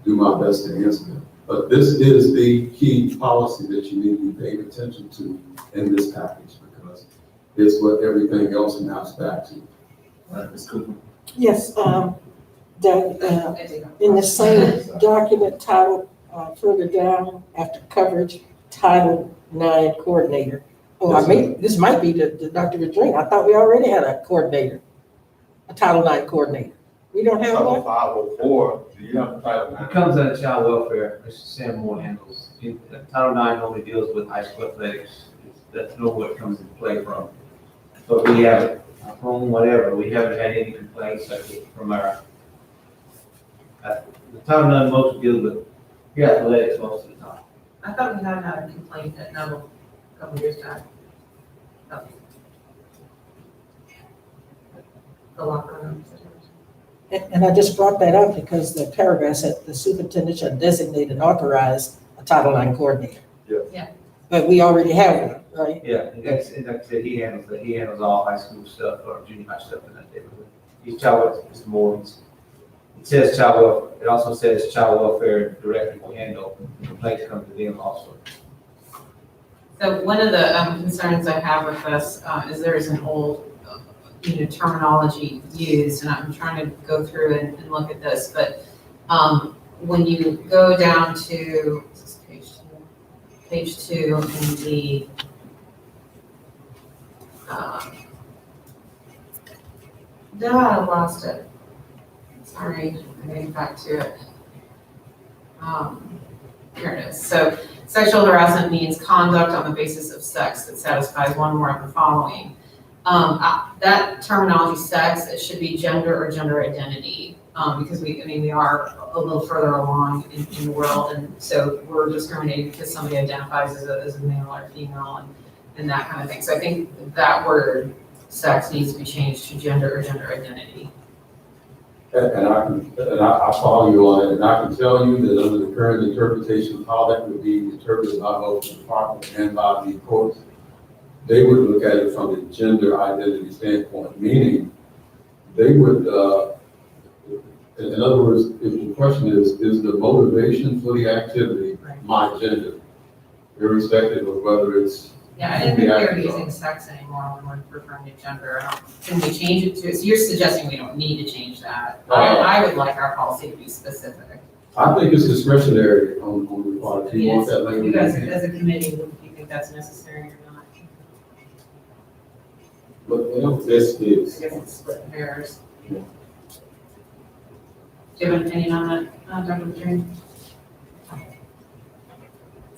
do my best to answer them. But this is the key policy that you need to be paying attention to in this package because it's what everything else maps back to. All right, Ms. Cooper. Yes, Doug, in the same document title, further down after coverage, Title IX coordinator. Oh, this might be the Dr. Vidrine. I thought we already had a coordinator, a Title IX coordinator. We don't have one? 504, do you have a Title It IX? comes under child welfare, Mr. Sam Moore handles. Title IX only deals with high school athletics. That's not where it comes into play from. But we have home, whatever, we haven't had any complaints from our, the Title IX most deals with athletics most of the time. I thought we had had a complaint at Noble a couple years back. Oh. The locker room situation. And I just brought that up because the paragraph said the superintendent shall designate and authorize a Title IX coordinator. Yeah. Yeah. But we already have one, right? Yeah, and like I said, he handles that. He handles all high school stuff or junior high stuff in that neighborhood. He's child, Mr. Moore. It says child welfare. It also says child welfare director will handle complaints come to them also. So one of the concerns I have with this is there is an old, terminology used, and I'm trying to go through and look at this, but when you go down to, is this page two in the, I lost it. Sorry, I'm getting back to it. Here it is. So sexual harassment means conduct on the basis of sex that satisfies one or more of the following. That terminology, sex, it should be gender or gender identity, because we are a little further along in the world, and so we're discriminating because somebody identifies as a male or female and that kind of thing. So I think that word, sex, needs to be changed to gender or gender identity. And I follow you on it, and I can tell you that under the current interpretation of how that would be interpreted by both the department and by the courts, they would look at it from a gender identity standpoint, meaning they would, in other words, if the question is the motivation for the activity my gender, irrespective of whether it's. Yeah, I didn't think we were using sex anymore when we're referring to gender. Can we change it to, so you're suggesting we don't need to change that? I would like our policy to be specific. I think it's discretionary on the part. If you want that language. You guys, as a committee, do you think that's necessary or not? But this is. I guess it's split hairs. Do you have an opinion on that, Dr. Madrid?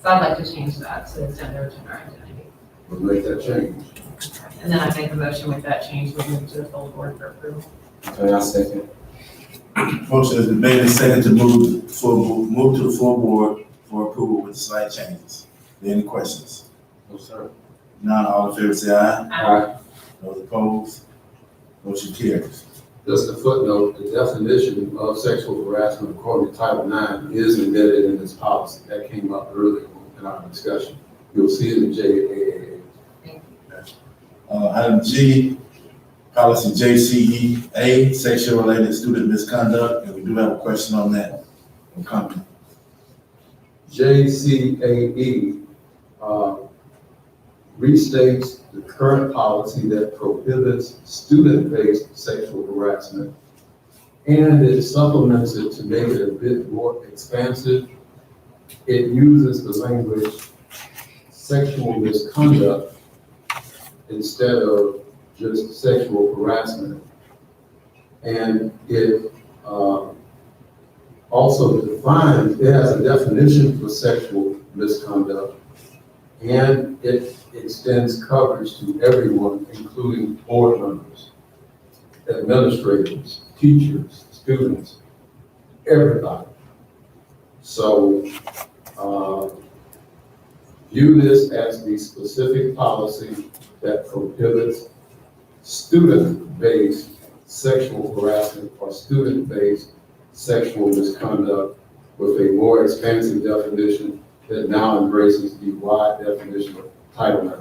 So I'd like to change that to gender or gender identity. We'll make that change. And then I make a motion with that change, we move to the full board for approval. Okay, I second. Motion is made and seconded to move to the full board for approval with slight changes. Are there any questions? No, sir. None, all in favor say aye. Aye. Those opposed? Motion carries. Just a footnote, the definition of sexual harassment according to Title IX is embedded in this policy. That came up earlier in our discussion. You'll see it in JAA. Item G, policy JCEA, sexual related student misconduct, and we do have a question on that. Comment. JCAE restates the current policy that prohibits student-based sexual harassment, and it supplements it to make it a bit more expansive. It uses the language sexual misconduct instead of just sexual harassment. And it also defines, it has a definition for sexual misconduct, and it extends coverage to everyone, including board members, administrators, teachers, students, everybody. So view this as the specific policy that prohibits student-based sexual harassment or student-based sexual misconduct with a more expansive definition that now embraces the wide definition of Title IX.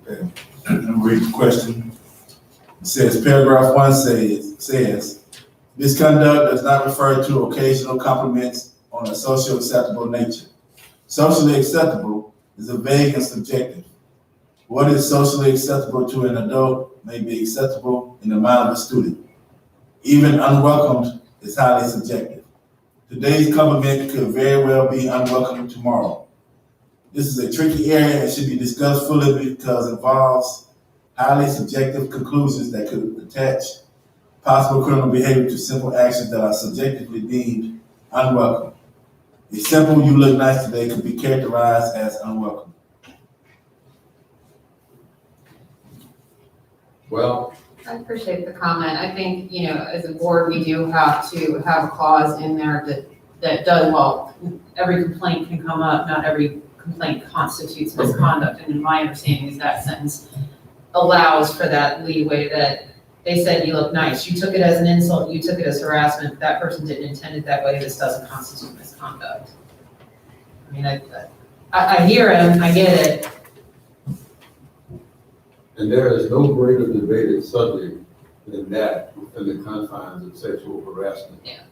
Okay. I'm read the question. It says, paragraph 1 says, misconduct does not refer to occasional compliments on a socially acceptable nature. Socially acceptable is a vague and subjective. What is socially acceptable to an adult may be acceptable in the mind of a student. Even unwelcomed is highly subjective. Today's compliment could very well be unwelcome tomorrow. This is a tricky area and should be discussed fully because it involves highly subjective conclusions that could attach possible criminal behavior to simple actions that are subjectively deemed unwelcome. A simple "you look nice today" could be characterized as unwelcome. Well, I appreciate the comment. I think, as a board, we do have to have a clause in there that does, well, every complaint can come up, not every complaint constitutes misconduct. And in my understanding is that sentence allows for that leeway that they said you look nice. You took it as an insult, you took it as harassment. That person didn't intend it that way. This doesn't constitute misconduct. I mean, I hear him, I get it. and there is no greater debated subject than that within the confines of sexual harassment. Yeah.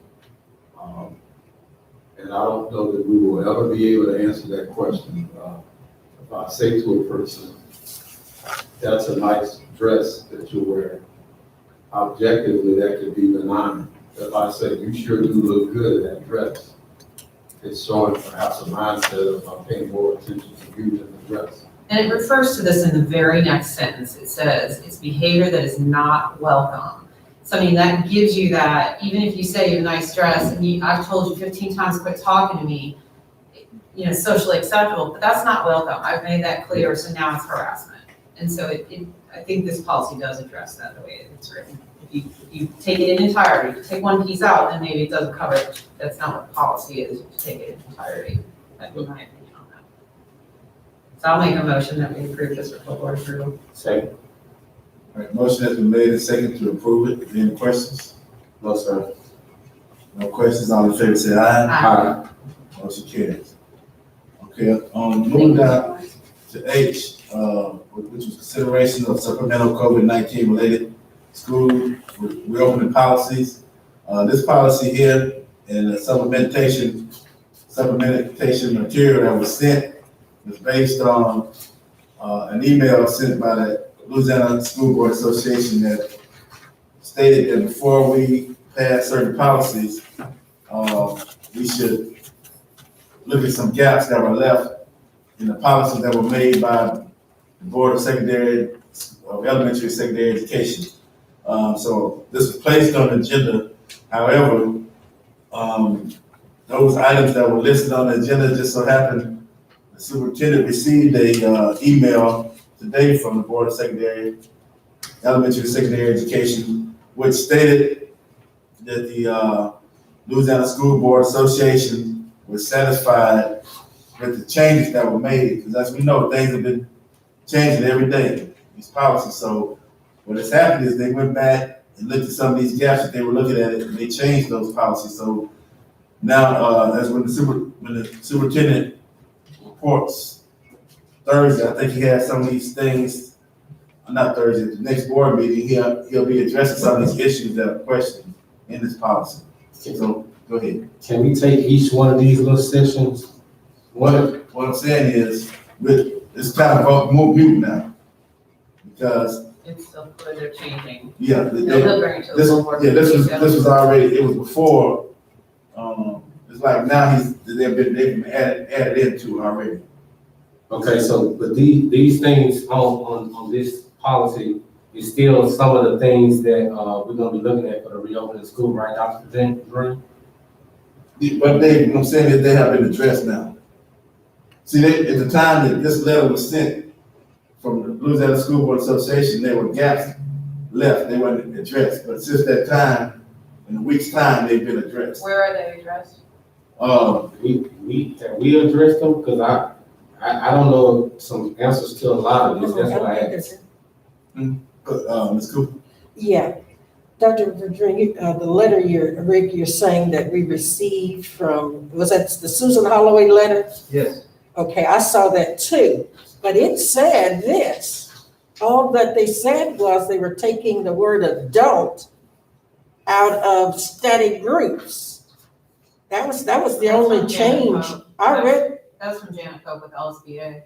And I don't know that we will ever be able to answer that question. if I say to a person, that's a nice dress that you're wearing, objectively, that could be benign. If I say, you sure do look good in that dress, it's showing perhaps a mindset of I'm paying more attention to you than the dress. And it refers to this in the very next sentence. It says, it's behavior that is not welcome. So I mean, that gives you that, even if you say you have a nice dress and I've told you 15 times, quit talking to me, you know, socially acceptable, but that's not welcome. I've made that clear, so now it's harassment. And so I think this policy does address that the way it's written. If you take it in entirety, if you take one piece out, then maybe it doesn't cover it. That's not what policy is, you take it in entirety. That'd be my opinion on that. So I'll make a motion that we approve this for full board approval. Second. All right, motion has been made and seconded to approve it. Any questions? No, sir. No questions, all in favor say aye. Aye. Motion carries. Okay, moving down to H, which was consideration of supplemental COVID-19 related school reopening policies. This policy here and the supplementation material that was sent was based on an email sent by the Louisiana School Board Association that stated that before we pass certain policies, we should look at some gaps that were left in the policies that were made by the Board of Elementary and Secondary Education. So this was placed on the agenda. However, those items that were listed on the agenda just so happened, the superintendent received a email today from the Board of Elementary and Secondary Education, which stated that the Louisiana School Board Association was satisfied with the changes that were made, because as we know, things have been changing every day, these policies. So what has happened is they went back and looked at some of these gaps that they were looking at, and they changed those policies. So now, as when the superintendent reports Thursday, I think he has some of these things, not Thursday, the next board meeting, he'll be addressing some of these issues that are questioned in this policy. So go ahead. Can we take each one of these little sections? What I'm saying is, it's kind of mute now, because It's still where they're changing. yeah, They'll bring it to the this full board. was already, it was before. It's like now they've been added into already. Okay, so, but these things on this policy is still some of the things that, we're gonna be looking at for the reopening of school, right, Dr. Green? But what I'm saying is they have been addressed now. See, at the time that this letter was sent from the Louisiana School Board Association, there were gaps left, they weren't addressed. But since that time, in a week's time, they've been addressed. Where are they addressed? We addressed them, because I don't know some answers to a lot of this, that's why I asked. Ms. Cooper? Yeah, Dr. Virginia, the letter you're saying that we received from, was that the Susan Holloway letter? Yes. Okay, I saw that too, but it said this. All that they said was they were taking the word adult out of study groups. That was the only change. I read That's from Janet Cope with LSBA.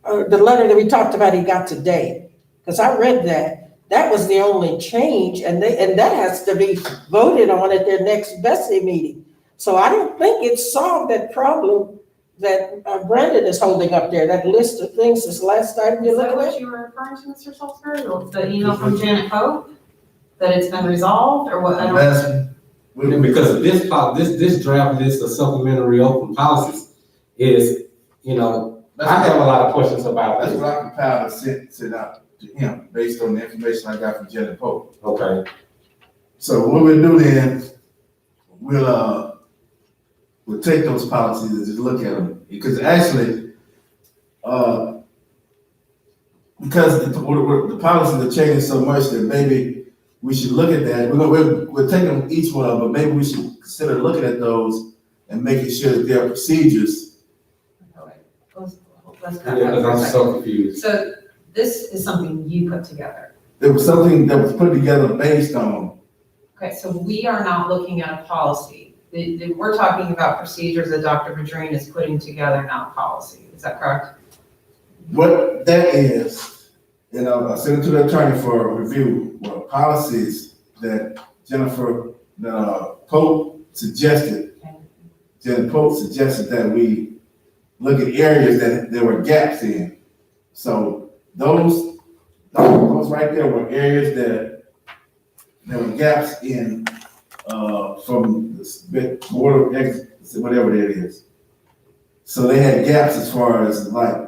the letter that we talked about he got today, because I read that. That was the only change, and that has to be voted on at their next Bessie meeting. So I don't think it solved that problem that Brandon is holding up there, that list of things this last time you Is that looked what at. you were referring to, Mr. Salisbury? The email from Janet Cope? That it's been resolved, or what? I don't- Because this draft list of supplementary open policies is, I have a lot of questions about That's this. what I compiled and sent out to him, based on the information I got from Janet Pope. Okay, So what we'll do then, we'll take those policies and just look at them, because actually, because the policies are changing so much that maybe we should look at that. We're taking each one of them, but maybe we should consider looking at those and making sure that there are procedures. Let's cut yeah, that because for a I'm second. so confused. So this is something you put together. There was something that was put together based on, Okay, so we are not looking at a policy. We're talking about procedures that Dr. Madrine is putting together, not policy. Is that correct? what that is, I sent it to the attorney for a review, were policies that Jennifer, Pope suggested. Jen Pope suggested that we look at areas that there were gaps in. So those right there were areas that there were gaps in, from the board of whatever that is. So they had gaps as far as like,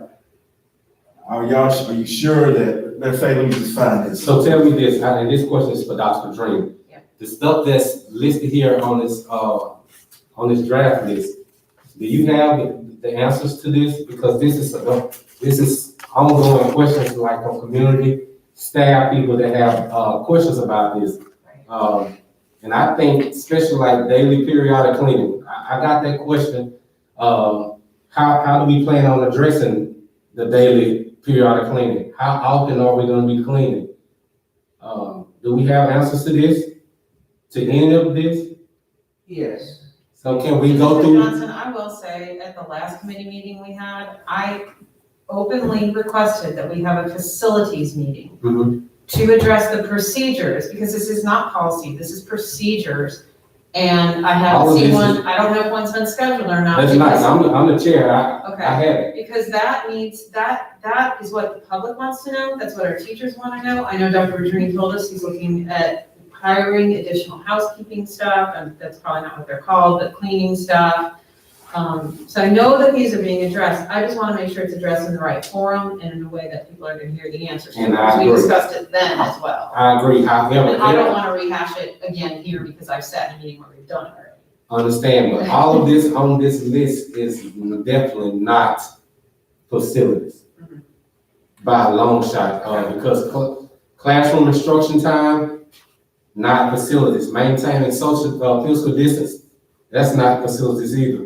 are you sure that, matter of fact, let me just find this. So tell me this, and this question is for Dr. Dream. Yeah. The stuff that's listed here on this draft list, do you have the answers to this? Because this is ongoing questions like from community, staff, people that have, questions about this. And I think especially like daily periodic cleaning, I got that question. How do we plan on addressing the daily periodic cleaning? How often are we gonna be cleaning? Do we have answers to this? To any of this? Yes. So can we go Mr. through? Johnson, I will say, at the last committee meeting we had, I openly requested that we have a facilities meeting Mhm. to address the procedures, because this is not policy, this is procedures. And I All haven't of seen this one, I don't know if one's been scheduled or not. That's nice, because- I'm the chair, I Okay, have it. because that needs, that is what the public wants to know, that's what our teachers wanna know. I know Dr. Rodriguez told us he's looking at hiring additional housekeeping staff, and that's probably not what they're called, but cleaning staff. So I know that these are being addressed, I just wanna make sure it's addressed in the right forum and in a way that people are gonna hear the answers to, And I because we agree. discussed it then as well. I agree, however. And I don't wanna rehash it again here because I've sat in a meeting where we've done it already. Understand, but all of this on this list is definitely not facilities. Mhm. By a long shot, because classroom instruction time, not facilities. Maintaining social, physical distance, that's not facilities either.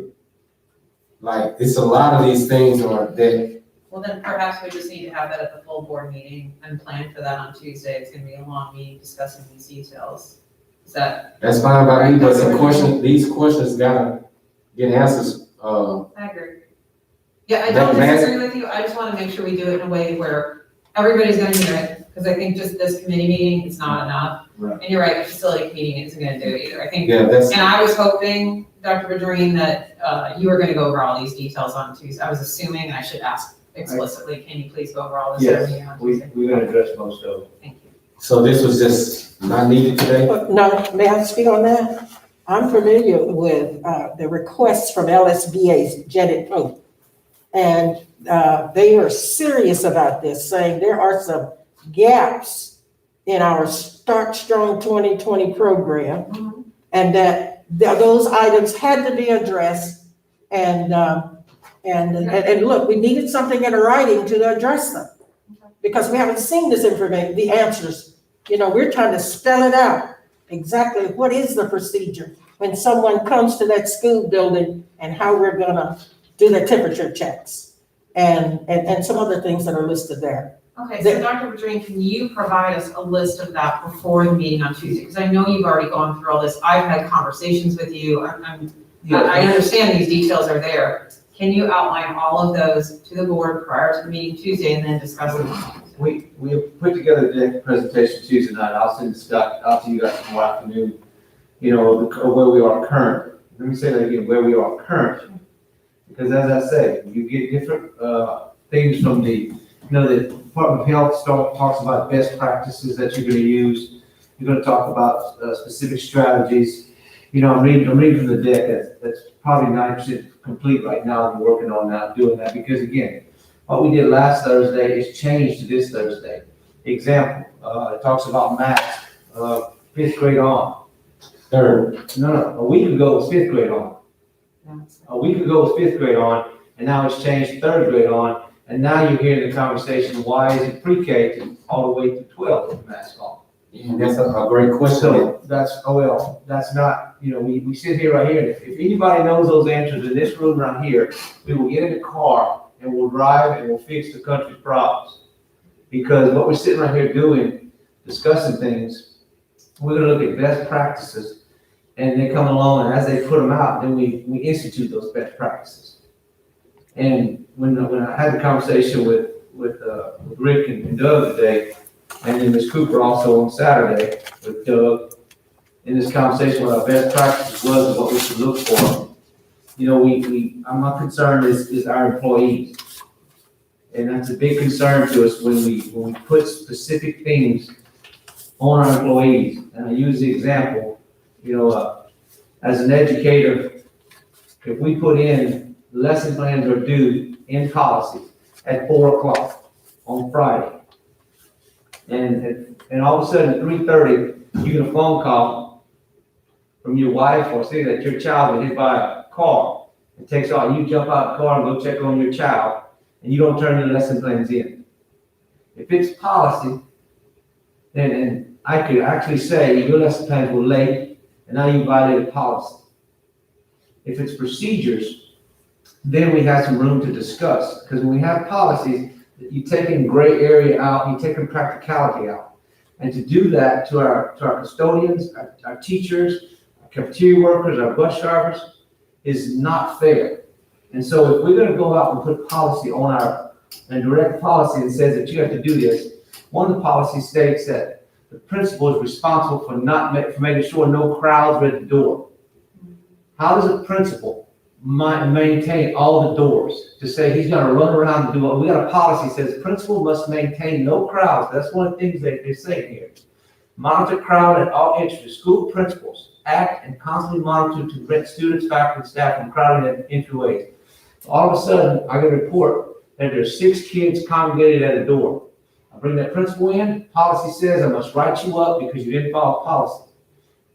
Like, it's a lot of these things are that, Well, then perhaps we just need to have that at the full board meeting and plan for that on Tuesday. It's gonna be a long meeting discussing these details. Is that, that's fine by me, but these questions gotta get answers, I agree. Yeah, I That don't last- disagree with you. I just wanna make sure we do it in a way where everybody's gonna hear it. Because I think just this committee meeting is not enough. Right. And you're right, the facility meeting isn't gonna do it either. I think, yeah, that's, and I was hoping, Dr. Badrine, that, you were gonna go over all these details on Tuesday. I was assuming, and I should ask explicitly, can you please go over all this? Yes, everything on we're Tuesday? gonna address most of it. Thank you. so this was just not needed today? No, may I speak on that? I'm familiar with the requests from LSBA's Janet Pope. And they are serious about this, saying there are some gaps in our Start Strong 2020 program. Mhm. And that those items had to be addressed. And look, we needed something in writing to address them. Because we haven't seen this information, the answers. You know, we're trying to spell it out. Exactly what is the procedure when someone comes to that school building and how we're gonna do the temperature checks. And some other things that are listed there. Okay, so Dr. Badrine, can you provide us a list of that before the meeting on Tuesday? Because I know you've already gone through all this. I've had conversations with you. I understand these details are there. Can you outline all of those to the board prior to the meeting Tuesday and then discuss them on Tuesday? We have put together a presentation Tuesday night. I'll send this out to you guys tomorrow afternoon. You know, where we are current. Let me say that again, where we are current. Because as I say, you get different things from the Department of Health talks about best practices that you're gonna use. You're gonna talk about specific strategies. You know, I'm reading from the deck, that's probably 90% complete right now. We're working on that, doing that, because again, what we did last Thursday is changed to this Thursday. Example, it talks about masks, 5th grade on. Third, No, a week ago it was 5th grade on. A week ago it was 5th grade on, and now it's changed to 3rd grade on. And now you're hearing the conversation, why is it pre-K to all the way to 12 with the mask on? yeah, that's a great question. So that's not, you know, we sit here right here, and if anybody knows those answers in this room right here, we will get in the car and we'll drive and we'll fix the country's problems. Because what we're sitting right here doing, discussing things, we're gonna look at best practices, and they come along, and as they put them out, then we institute those best practices. And when I had the conversation with Rick and Doug today, and then Ms. Cooper also on Saturday with Doug, in this conversation what our best practices was and what we should look for. You know, my concern is our employees. And that's a big concern to us when we put specific things on our employees. And I use the example, you know, as an educator, if we put in lesson plans are due in policy at 4:00 on Friday, and all of a sudden at 3:30, you get a phone call from your wife or say that your child was hit by a car, and takes off, you jump out of the car and go check on your child, and you don't turn your lesson plans in. If it's policy, then I could actually say your lesson plans were late, and now you violated policy. If it's procedures, then we have some room to discuss, because when we have policies, you take in gray area out, you take in practicality out. And to do that to our custodians, our teachers, our cafeteria workers, our bus drivers, is not fair. And so if we're gonna go out and put policy on and direct policy that says that you have to do this, one of the policies states that the principal is responsible for making sure no crowds are at the door. How does a principal maintain all the doors to say he's gonna run around and do what? We got a policy that says principal must maintain no crowds. That's one of the things they say here. Monitor crowd at all entrances. School principals act and constantly monitor to prevent students, faculty, and staff from crowding at entryways. All of a sudden, I get a report that there's 6 kids congregated at a door. I bring that principal in, policy says I must write you up because you didn't follow policy.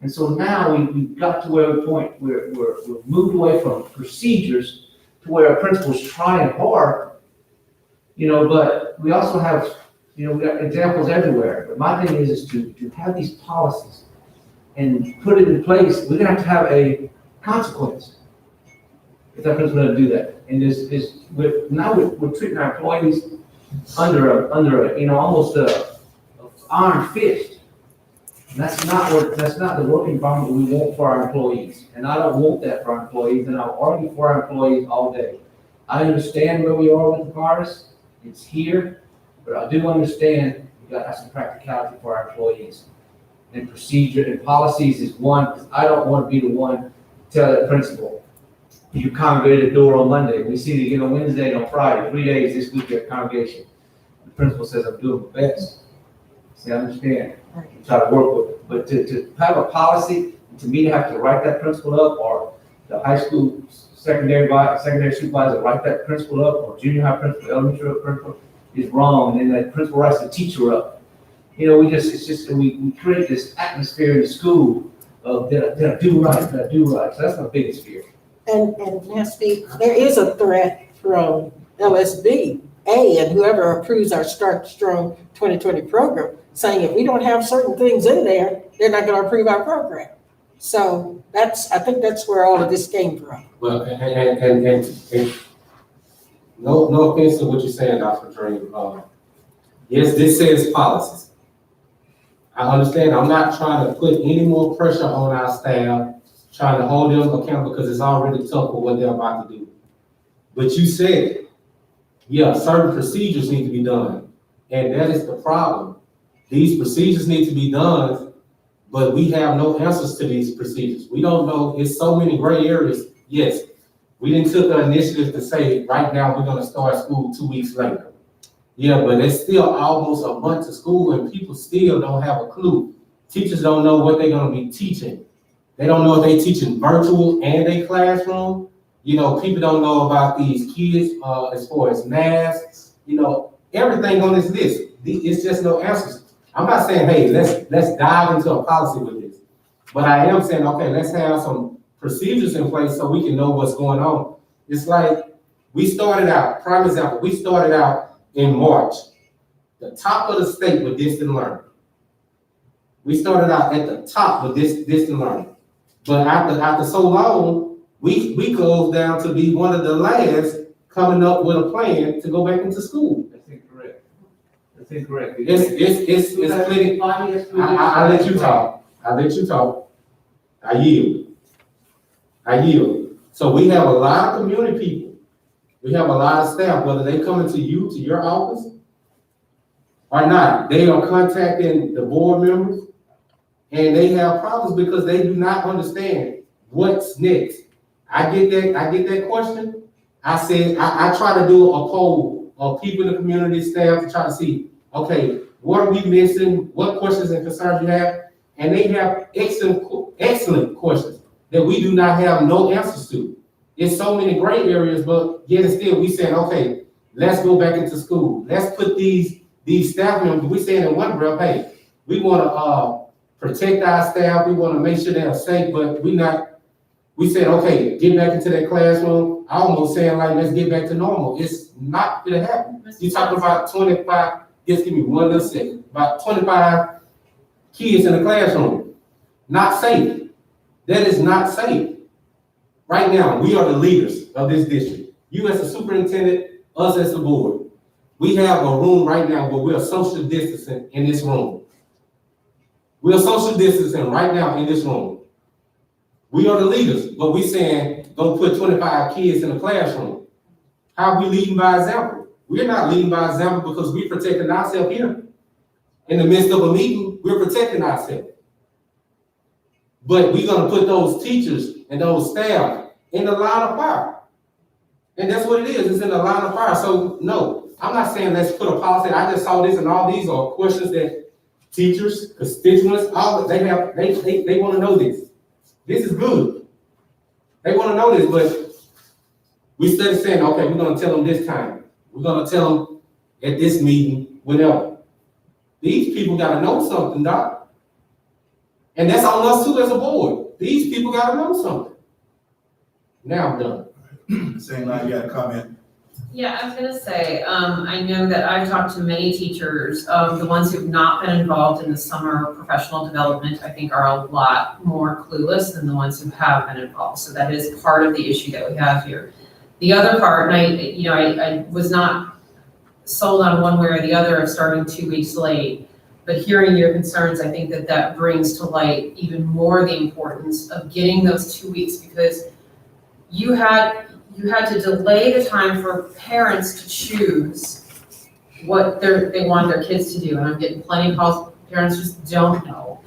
And so now we've got to where we're moved away from procedures to where our principal's trying hard, you know, but we also have, you know, we got examples everywhere. But my thing is to have these policies and put it in place. We're gonna have to have a consequence if that principal doesn't do that. And we're treating our employees under a you know, almost a iron fist. And that's not the work environment we want for our employees. And I don't want that for our employees, and I'll argue for our employees all day. I understand where we are with the virus. It's here, but I do understand we gotta have some practicality for our employees. And procedure and policies is one, because I don't want to be the one to tell that principal, you congregate at the door on Monday. We see it again on Wednesday and on Friday, 3 days this week at congregation. The principal says, I'm doing my best. See, I understand. Try to work with it. But to have a policy, to me to have to write that principal up, or the high school secondary supervisor write that principal up, or junior high principal, elementary principal, is wrong. And then that principal writes the teacher up. You know, we create this atmosphere in the school of did I do right? So that's my biggest fear. And may I speak? There is a threat from LSB, and whoever approves our Start Strong 2020 program, saying if we don't have certain things in there, they're not gonna approve our program. So I think that's where all of this came from. Well, and no offense to what you're saying, Dr. Dream. Yes, this says policies. I understand. I'm not trying to put any more pressure on our staff, trying to hold them accountable because it's already tough for what they're about to do. But you said, yeah, certain procedures need to be done. And that is the problem. These procedures need to be done, but we have no answers to these procedures. We don't know. It's so many gray areas. Yes, we didn't took the initiative to say, right now, we're going to start school 2 weeks later. Yeah, but it's still almost a month to school and people still don't have a clue. Teachers don't know what they're going to be teaching. They don't know if they're teaching virtual and a classroom. You know, people don't know about these kids as far as masks, you know, everything on this list. It's just no answers. I'm not saying, hey, let's dive into a policy with this. But I am saying, okay, let's have some procedures in place so we can know what's going on. It's like we started out, prime example, we started out in March, the top of the state with distant learning. We started out at the top with this distant learning. But after so long, we closed down to be one of the last coming up with a plan to go back into school. That's incorrect. That's incorrect. It's plenty. I let you talk. I yield. So we have a lot of community people We have a lot of staff, whether they coming to you, to your office, or not, they are contacting the board members, and they have problems because they do not understand what's next. I get that question. I said, I try to do a poll of people in the community, staff, to try to see, okay, what are we missing? What questions and concerns you have? And they have excellent questions that we do not have no answers to. There's so many gray areas, but yet and still we saying, okay, let's go back into school. Let's put these staff members, we saying in one breath, hey, we want to protect our staff, we want to make sure they are safe, but we said, okay, get back into that classroom. I almost saying like, let's get back to normal. It's not gonna happen. You talking about 25, just give me one little second, about 25 kids in the classroom. Not safe. That is not safe. Right now, we are the leaders of this district. You as a superintendent, us as the board. We have a room right now where we are social distancing in this room. We are social distancing right now in this room. We are the leaders, but we saying, don't put 25 kids in a classroom. How are we leading by example? We're not leading by example because we're protecting ourselves here. In the midst of a meeting, we're protecting ourselves. But we're gonna put those teachers and those staff in the line of fire. And that's what it is, it's in the line of fire. So no, I'm not saying let's put a policy. I just saw this, and all these are questions that teachers, constituents, all they want to know this. This is good. They want to know this, but we started saying, okay, we're going to tell them this time. We're going to tell them at this meeting, whenever. These people got to know something, Doc. And that's on us too as a board. These people got to know something. Now I'm done. Same line, you got a comment? Yeah, I was gonna say, I know that I've talked to many teachers, the ones who've not been involved in the summer professional development, I think are a lot more clueless than the ones who have been involved. So that is part of the issue that we have here. The other part, and I was not sold on one way or the other of starting 2 weeks late, but hearing your concerns, I think that brings to light even more the importance of getting those 2 weeks, because you had to delay the time for parents to choose what they want their kids to do. And I'm getting plenty of calls, parents just don't know.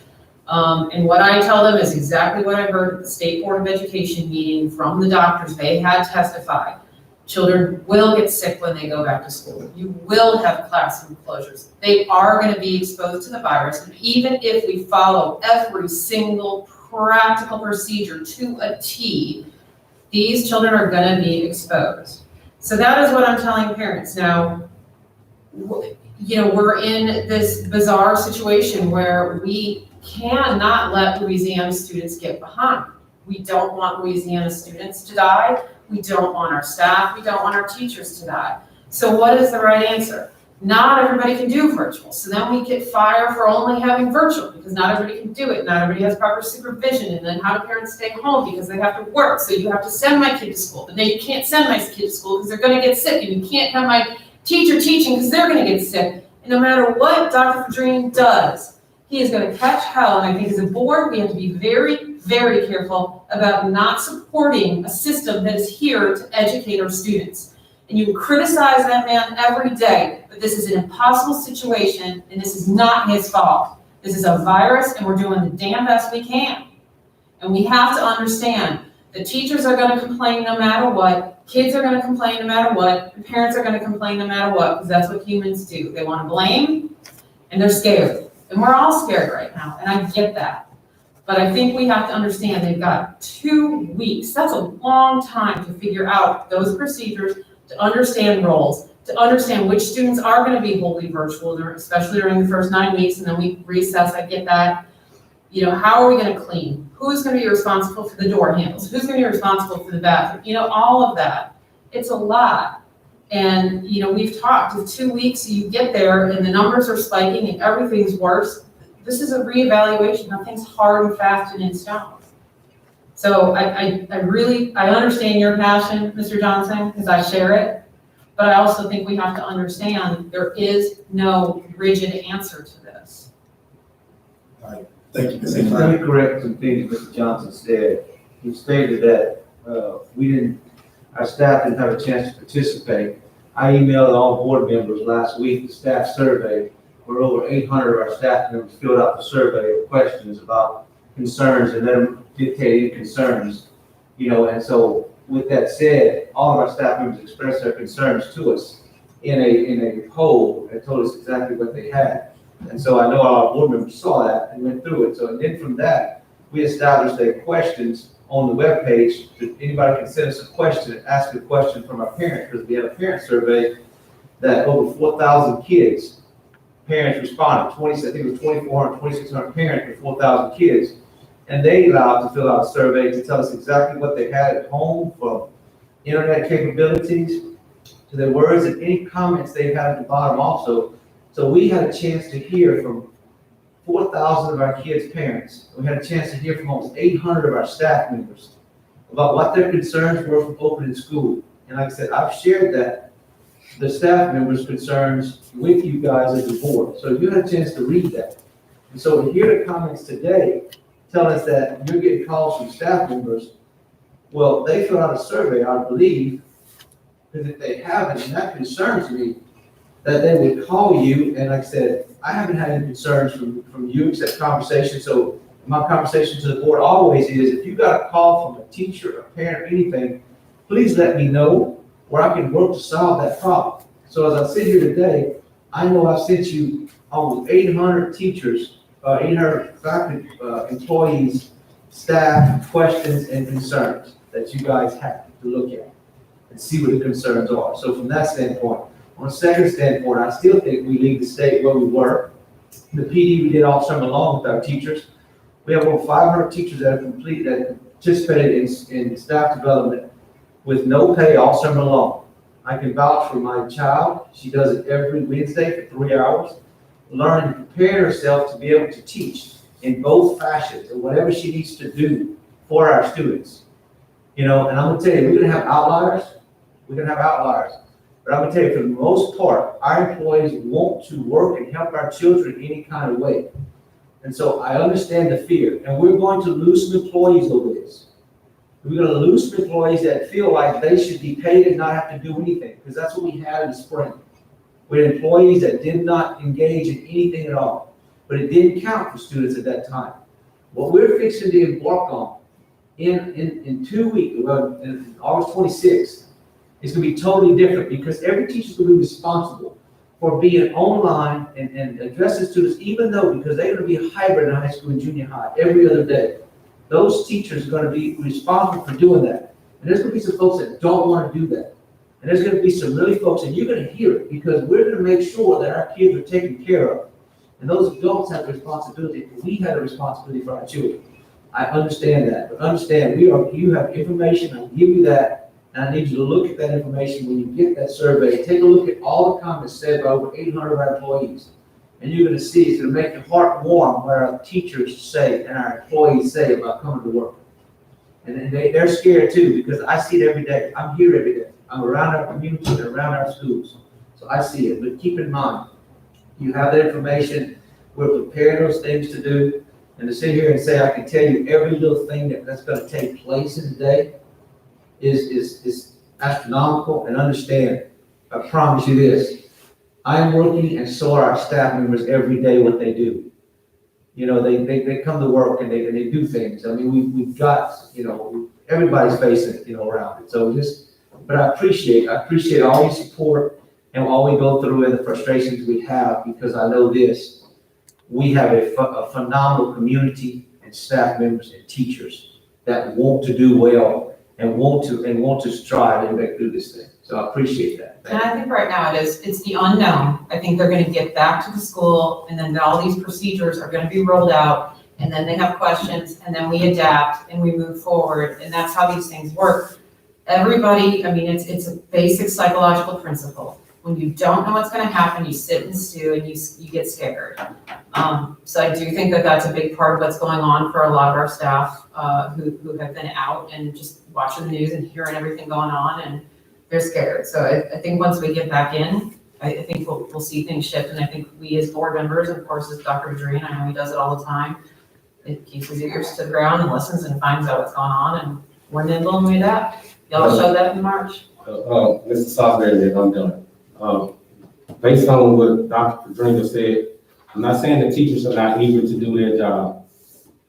And what I tell them is exactly what I heard at the State Board of Education meeting from the doctors. They had testified. Children will get sick when they go back to school. You will have classroom closures. They are going to be exposed to the virus. And even if we follow every single practical procedure to a T, these children are going to be exposed. So that is what I'm telling parents. Now, we're in this bizarre situation where we cannot let Louisiana students get behind. We don't want Louisiana students to die. We don't want our staff. We don't want our teachers to die. So what is the right answer? Not everybody can do virtual. So then we get fired for only having virtual because not everybody can do it. Not everybody has proper supervision. And then how do parents stay home because they have to work? So you have to send my kid to school. But then you can't send my kid to school because they're going to get sick. And you can't have my teacher teaching because they're going to get sick. And no matter what Dr. Fadrine does, he is going to catch hell. And I think as a board, we have to be very, very careful about not supporting a system that is here to educate our students. And you can criticize that man every day, but this is an impossible situation, and this is not his fault. This is a virus, and we're doing the damn best we can. And we have to understand that teachers are going to complain no matter what, kids are going to complain no matter what, and parents are going to complain no matter what, because that's what humans do. They want to blame, and they're scared. And we're all scared right now, and I get that. But I think we have to understand they've got 2 weeks. That's a long time to figure out those procedures, to understand roles, to understand which students are going to be wholly virtual, especially during the first 9 weeks, and then we recess. I get that. How are we going to clean? Who's going to be responsible for the door handles? Who's going to be responsible for the bathroom? All of that. It's a lot. And, we've talked, if 2 weeks you get there and the numbers are spiking and everything's worse, this is a reevaluation. Nothing's hard and fast and in stone. So I understand your passion, Mr. Johnson, because I share it, but I also think we have to understand there is no rigid answer to this. All right, thank you, Ms. Let Inglewood. me correct some things Mr. Johnson said. He stated that we didn't our staff didn't have a chance to participate. I emailed all board members last week the staff survey, where over 800 of our staff members filled out the survey with questions about concerns and then dictated concerns. And so with that said, all of our staff members expressed their concerns to us in a poll and told us exactly what they had. And so I know our board members saw that and went through it. So and then from that, we established a questions on the webpage that anybody can send us a question, ask a question from our parents, because we have a parent survey that over 4,000 kids, parents responded. I think it was 2,400, 2,600 parents with 4,000 kids. And they allowed to fill out a survey to tell us exactly what they had at home, from internet capabilities to their words, and any comments they had at the bottom also. So we had a chance to hear from 4,000 of our kids' parents. We had a chance to hear from almost 800 of our staff members about what their concerns were from opening school. And like I said, I've shared the staff members' concerns with you guys as a board. So you had a chance to read that. And so to hear the comments today telling us that you're getting calls from staff members, well, they fill out a survey, I believe, because if they haven't, and that concerns me, that they would call you. And like I said, I haven't had any concerns from you except conversation. So my conversation to the board always is, if you got a call from a teacher, a parent, anything, please let me know where I can work to solve that problem. So as I sit here today, I know I've sent you almost 800 teachers, 800 faculty, employees, staff, questions and concerns that you guys have to look at and see what the concerns are. So from that standpoint, on a second standpoint, I still think we leave the state where we were. The PD we did all summer long with our teachers. We have over 500 teachers that participated in staff development with no pay all summer long. I can vouch for my child. She does it every Wednesday for 3 hours, learning to prepare herself to be able to teach in both fashions and whatever she needs to do for our students. And I'm gonna tell you, we're gonna have outliers. But I'm gonna tell you, for the most part, our employees want to work and help our children any kind of way. And so I understand the fear, and we're going to lose some employees over this. We're gonna lose some employees that feel like they should be paid and not have to do anything, because that's what we had in the spring. We had employees that did not engage in anything at all, but it didn't count for students at that time. What we're fixing to embark on in 2 weeks, in August 26th, is gonna be totally different, because every teacher's gonna be responsible for being online and addressing students, even though, because they're gonna be a hybrid in high school and junior high every other day. Those teachers are gonna be responsible for doing that. And there's gonna be some folks that don't wanna do that. And there's gonna be some really folks, and you're gonna hear it, because we're gonna make sure that our kids are taken care of. And those adults have the responsibility, we have a responsibility for our children. I understand that, but understand, you have information, I give you that, and I need you to look at that information when you get that survey. Take a look at all the comments said by over 800 of our employees. And you're gonna see, it's gonna make your heart warm what our teachers say and our employees say about coming to work. And they're scared too, because I see it every day. I'm here every day. I'm around our community and around our schools. So I see it, but keep in mind, you have that information, we're preparing those things to do. And to sit here and say, I can tell you every little thing that's gonna take place in the day is astronomical. And understand, I promise you this, I am working, and so are our staff members every day what they do. They come to work and they do things. I mean, we've got, everybody's facing, around it. So but I appreciate all your support and all we go through and the frustrations we have, because I know this, we have a phenomenal community and staff members and teachers that want to do well and want to strive and make through this thing. So I appreciate that. And I think right now it's the unknown. I think they're gonna get back to the school, and then all these procedures are gonna be rolled out, and then they have questions, and then we adapt and we move forward, and that's how these things work. Everybody, it's a basic psychological principle. When you don't know what's gonna happen, you sit and stew and you get scared. So I do think that that's a big part of what's going on for a lot of our staff who have been out and just watching the news and hearing everything going on, and they're scared. So I think once we get back in, I think we'll see things shift. And I think we as board members, and of course as Dr. Madreen, I know he does it all the time, it keeps his ears to the ground and listens and finds out what's going on, and we're nimble and we adapt. Y'all show that in March? Mr. Salisbury, I'm done. Based on what Dr. Padringa said, I'm not saying the teachers are not eager to do their job.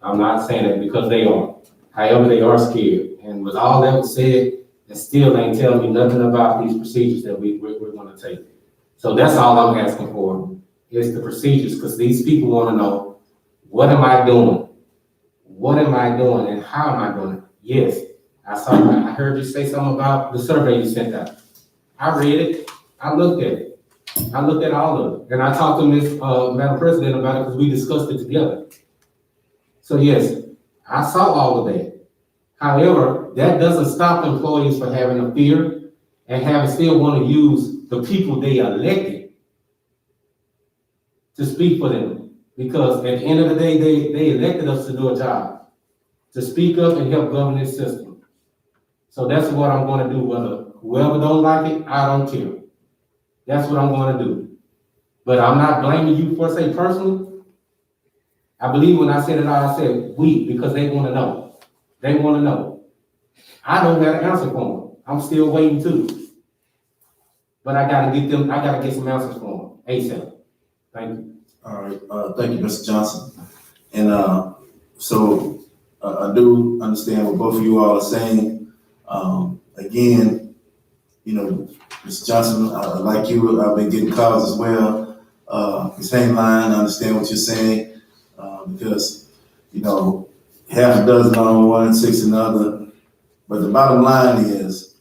I'm not saying that because they are. However, they are scared. And with all that was said, it still ain't telling me nothing about these procedures that we're gonna take. So that's all I'm asking for, is the procedures, because these people wanna know, what am I doing? What am I doing and how am I doing it? Yes, I heard you say something about the survey you sent out. I read it, I looked at it. I looked at all of it, and I talked to Madam President about it because we discussed it together. So yes, I saw all of that. However, that doesn't stop employees from having a fear and still want to use the people they elected to speak for them. Because at the end of the day, they elected us to do a job, to speak up and help govern this system. So that's what I'm going to do. Whether whoever don't like it, I don't care. That's what I'm going to do. But I'm not blaming you for say personally. I believe when I said it out, I said we, because they want to know. They want to know. I don't have an answer for them. I'm still waiting too. But I got to get some answers for them ASAP. Thank you. All right, thank you, Mr. Johnson. And so I do understand what both of you all are saying. Again, you know, Mr. Johnson, like you, I've been getting calls as well. The same line, I understand what you're saying, because, you know, half a dozen on one, six another. But the bottom line is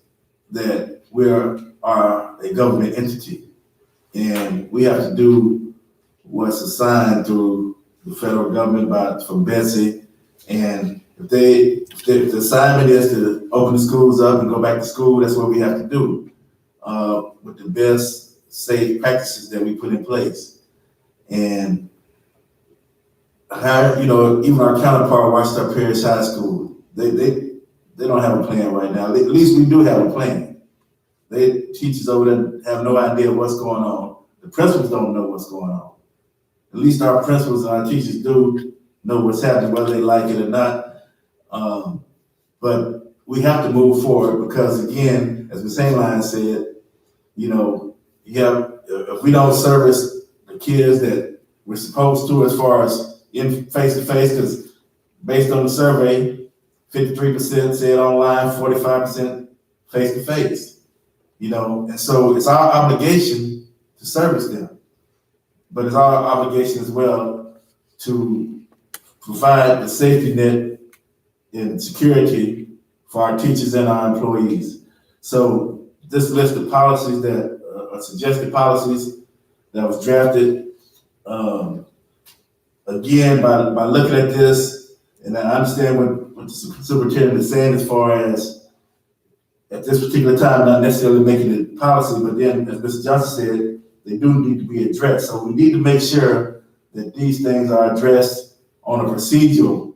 that we are a government entity, and we have to do what's assigned through the federal government from Betsy. And if the assignment is to open the schools up and go back to school, that's what we have to do, with the best safe practices that we put in place. And how, you know, even our counterpart, Washington Parish High School, they don't have a plan right now. At least we do have a plan. Teachers over there have no idea what's going on. The principals don't know what's going on. At least our principals and our teachers do know what's happening, whether they like it or not. But we have to move forward because, again, as Ms. Hainline said, you know, if we don't service the kids that we're supposed to, as far as in face-to-face, because based on the survey, 53% said online, 45% face-to-face. You know, and so it's our obligation to service them. But it's our obligation as well to provide the safety net and security for our teachers and our employees. So this list of policies that are suggested policies that was drafted, again, by looking at this, and I understand what the superintendent is saying as far as at this particular time, not necessarily making it policy, but then as Mr. Johnson said, they do need to be addressed. So we need to make sure that these things are addressed on a procedural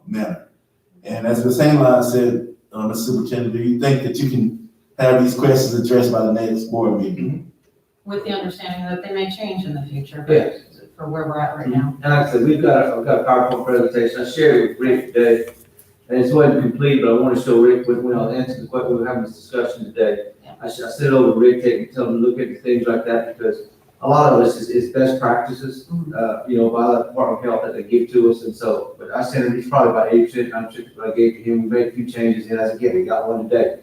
manner. And as Ms. Hainline said, Mr. Superintendent, do you think that you can have these questions addressed by the next board meeting? With the understanding that they may change in the future, Yes. but for where we're at right now. And like I said, I've got a PowerPoint presentation. I shared it with Rick today. And it wasn't complete, but I want to show Rick when I was answering the question, we were having this discussion today. I sent over to Rick, tell him to look at things like that, because a lot of this is best practices, you know, by the Department of Health that they give to us. And so, but I sent him, it's probably about 80%, 90% what I gave to him. We made a few changes, and as again, we got one today.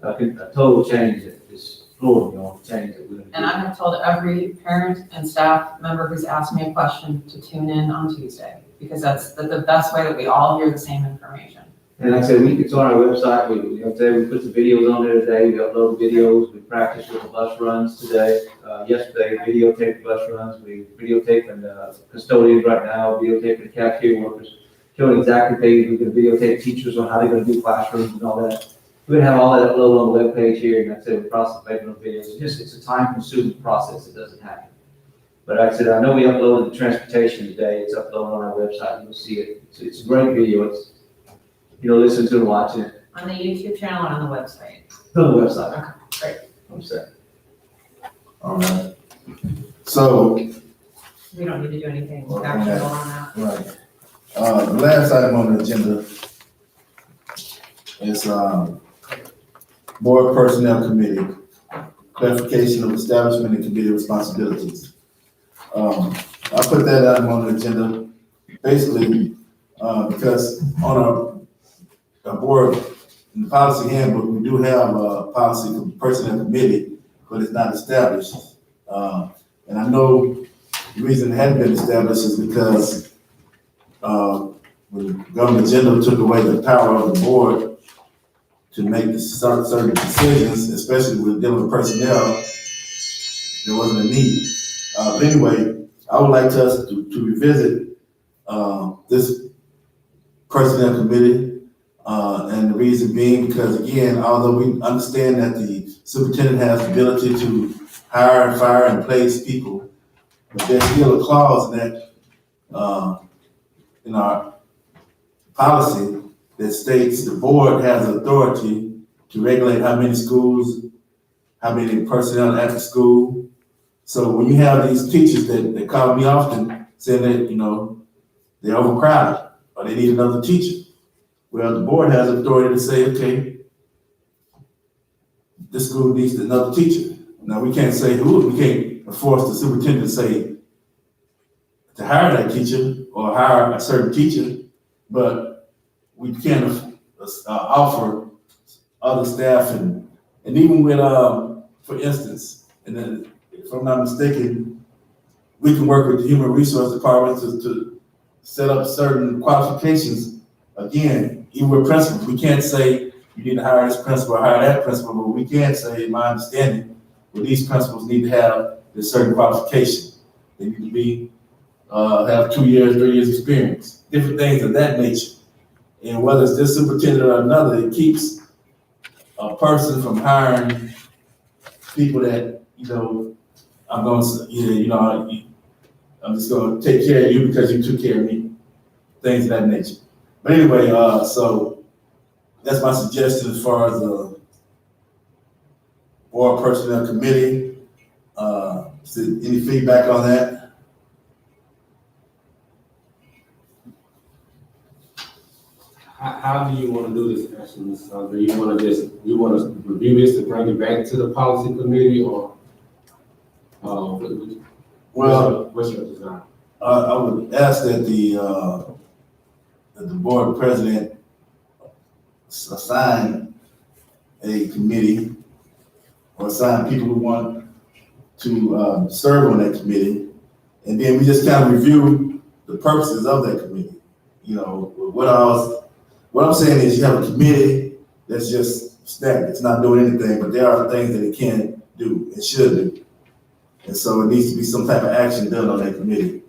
A total change that is flooring, you know, change that we're going to do. And I have told every parent and staff member who's asked me a question to tune in on Tuesday, because that's the best way that we all hear the same information. And like I said, it's on our website. We put some videos on there today. We upload videos. We practiced with the bus runs today. Yesterday, videotaped bus runs. We videotaping custodians right now, videotaping the cafeteria workers, showing exactly things. We can videotape teachers on how they're going to do classrooms and all that. We're going to have all that uploaded on the webpage here. And like I said, we process making those videos. It's a time-consuming process. It doesn't happen. But like I said, I know we uploaded the transportation today. It's uploaded on our website. You'll see it. It's a great video. You know, listen to and watch it. On the YouTube channel and on the website. On the website. Okay, great. I'm sorry. All right. So, We don't need to do anything Okay. actual on that. right. The last item on the agenda is Board Personnel Committee, clarification of establishment and committee responsibilities. I put that item on the agenda, basically, because on our board, in the policy handbook, we do have a policy for personnel committee, but it's not established. And I know the reason it hadn't been established is because, when Governor Jindal took away the power of the board to make certain decisions, especially with dealing with personnel, there wasn't a need. But anyway, I would like us to revisit, this personnel committee. And the reason being because again, although we understand that the superintendent has the ability to hire and fire and place people, but there's still a clause in that, in our policy that states the board has authority to regulate how many schools, how many personnel at the school. So when you have these teachers that call me often saying that, they're overcrowded or they need another teacher. Well, the board has authority to say, okay, this school needs another teacher. Now, we can't say who, we can't force the superintendent to say to hire that teacher or hire a certain teacher, but we can offer other staff and even with, for instance, and then if I'm not mistaken, we can work with the human resource department to set up certain qualifications. Again, even with principals, we can't say you need to hire this principal or hire that principal, but we can say, in my understanding, well, these principals need to have this certain qualification. They need to be, have 2 years, 3 years experience, different things of that nature. And whether it's this superintendent or another, it keeps a person from hiring people that, I'm going to, I'm just going to take care of you because you took care of me, things of that nature. But anyway, so that's my suggestion as far as the board personnel committee. Any feedback on that? How do you want to do this, actually, Ms. Sandra? You want to review this to bring it back to the policy committee, or what's your design? I would ask that the board president assign a committee or assign people who want to serve on that committee, and then we just kind of review the purposes of that committee. What I'm saying is you have a committee that's just stagnant, it's not doing anything, but there are things that it can do, it should do. And so it needs to be some type of action done on that committee.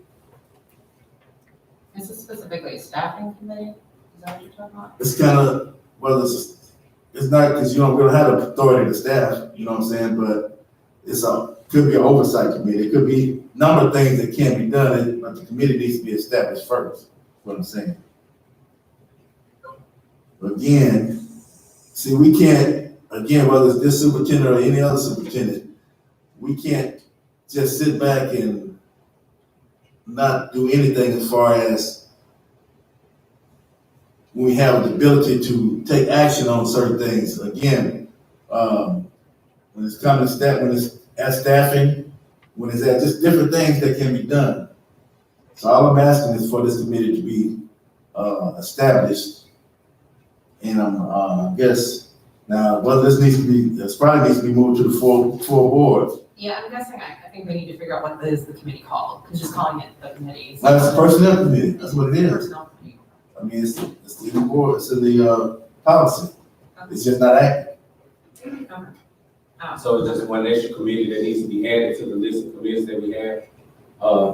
Is this specifically a staffing committee? Is that what you're talking about? It's kind of, well, it's not because we don't have the authority to staff, you know what I'm saying? But could be an oversight committee. It could be a number of things that can be done, but the committee needs to be established first, is what I'm saying. But again, see, we can't, whether it's this superintendent or any other superintendent, we can't just sit back and not do anything as far as when we have the ability to take action on certain things. Again, when it's coming to staff, when it's at staffing, when it's at just different things that can be done. So all I'm asking is for this committee to be established. And I guess now whether this probably needs to be moved to the full board. Yeah, I'm guessing, I think we need to figure out what is the committee called, because just calling it the committee. Now, it's a personnel committee, that's what it is. Personnel committee. I mean, it's in the board, it's in the policy. It's just not active. Okay. So it's just one extra committee that needs to be added to the list of committees that we have,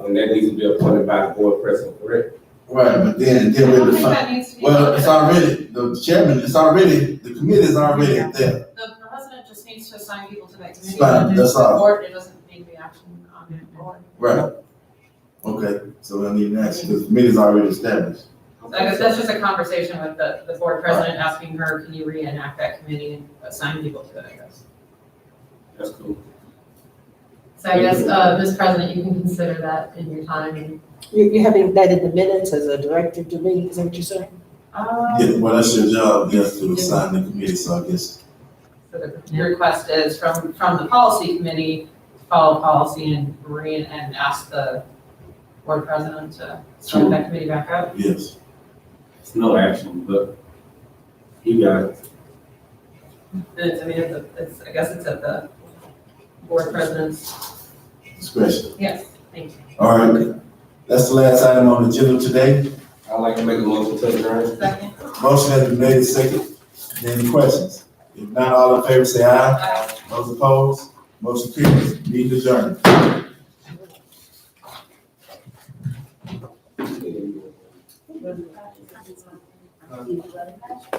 and that needs to be appointed by the board president, correct? Right, but then I we don't think define. that needs to be. Well, it's already, the chairman, the committee is already there. The president just needs to assign people to that committee. Fine, and that's the all. board, it doesn't need to be action on the board. Right. Okay, so we'll need an action, because the committee is already established. So I guess that's just a conversation with the board president, asking her, can you reenact that committee and assign people to it, I guess. That's cool. So I guess, Ms. President, you can consider that in your time and. You having that in the minutes as a director to me, is that what you're saying? Yeah, well, that's your job, yes, to assign the committee, so I guess So the request is from the policy committee, to follow policy and ask the board president to start that committee back up. Yes. It's no action, but you got it. And it's, I mean, I guess it's at the board president's, Discretion. yes, thank you. All right. That's the last item on the agenda today. I'd like to make a motion to adjourn. Second. Motion has been made, second. Any questions? If not, all in favor say aye. Those opposed, motion carries. Meeting adjourned.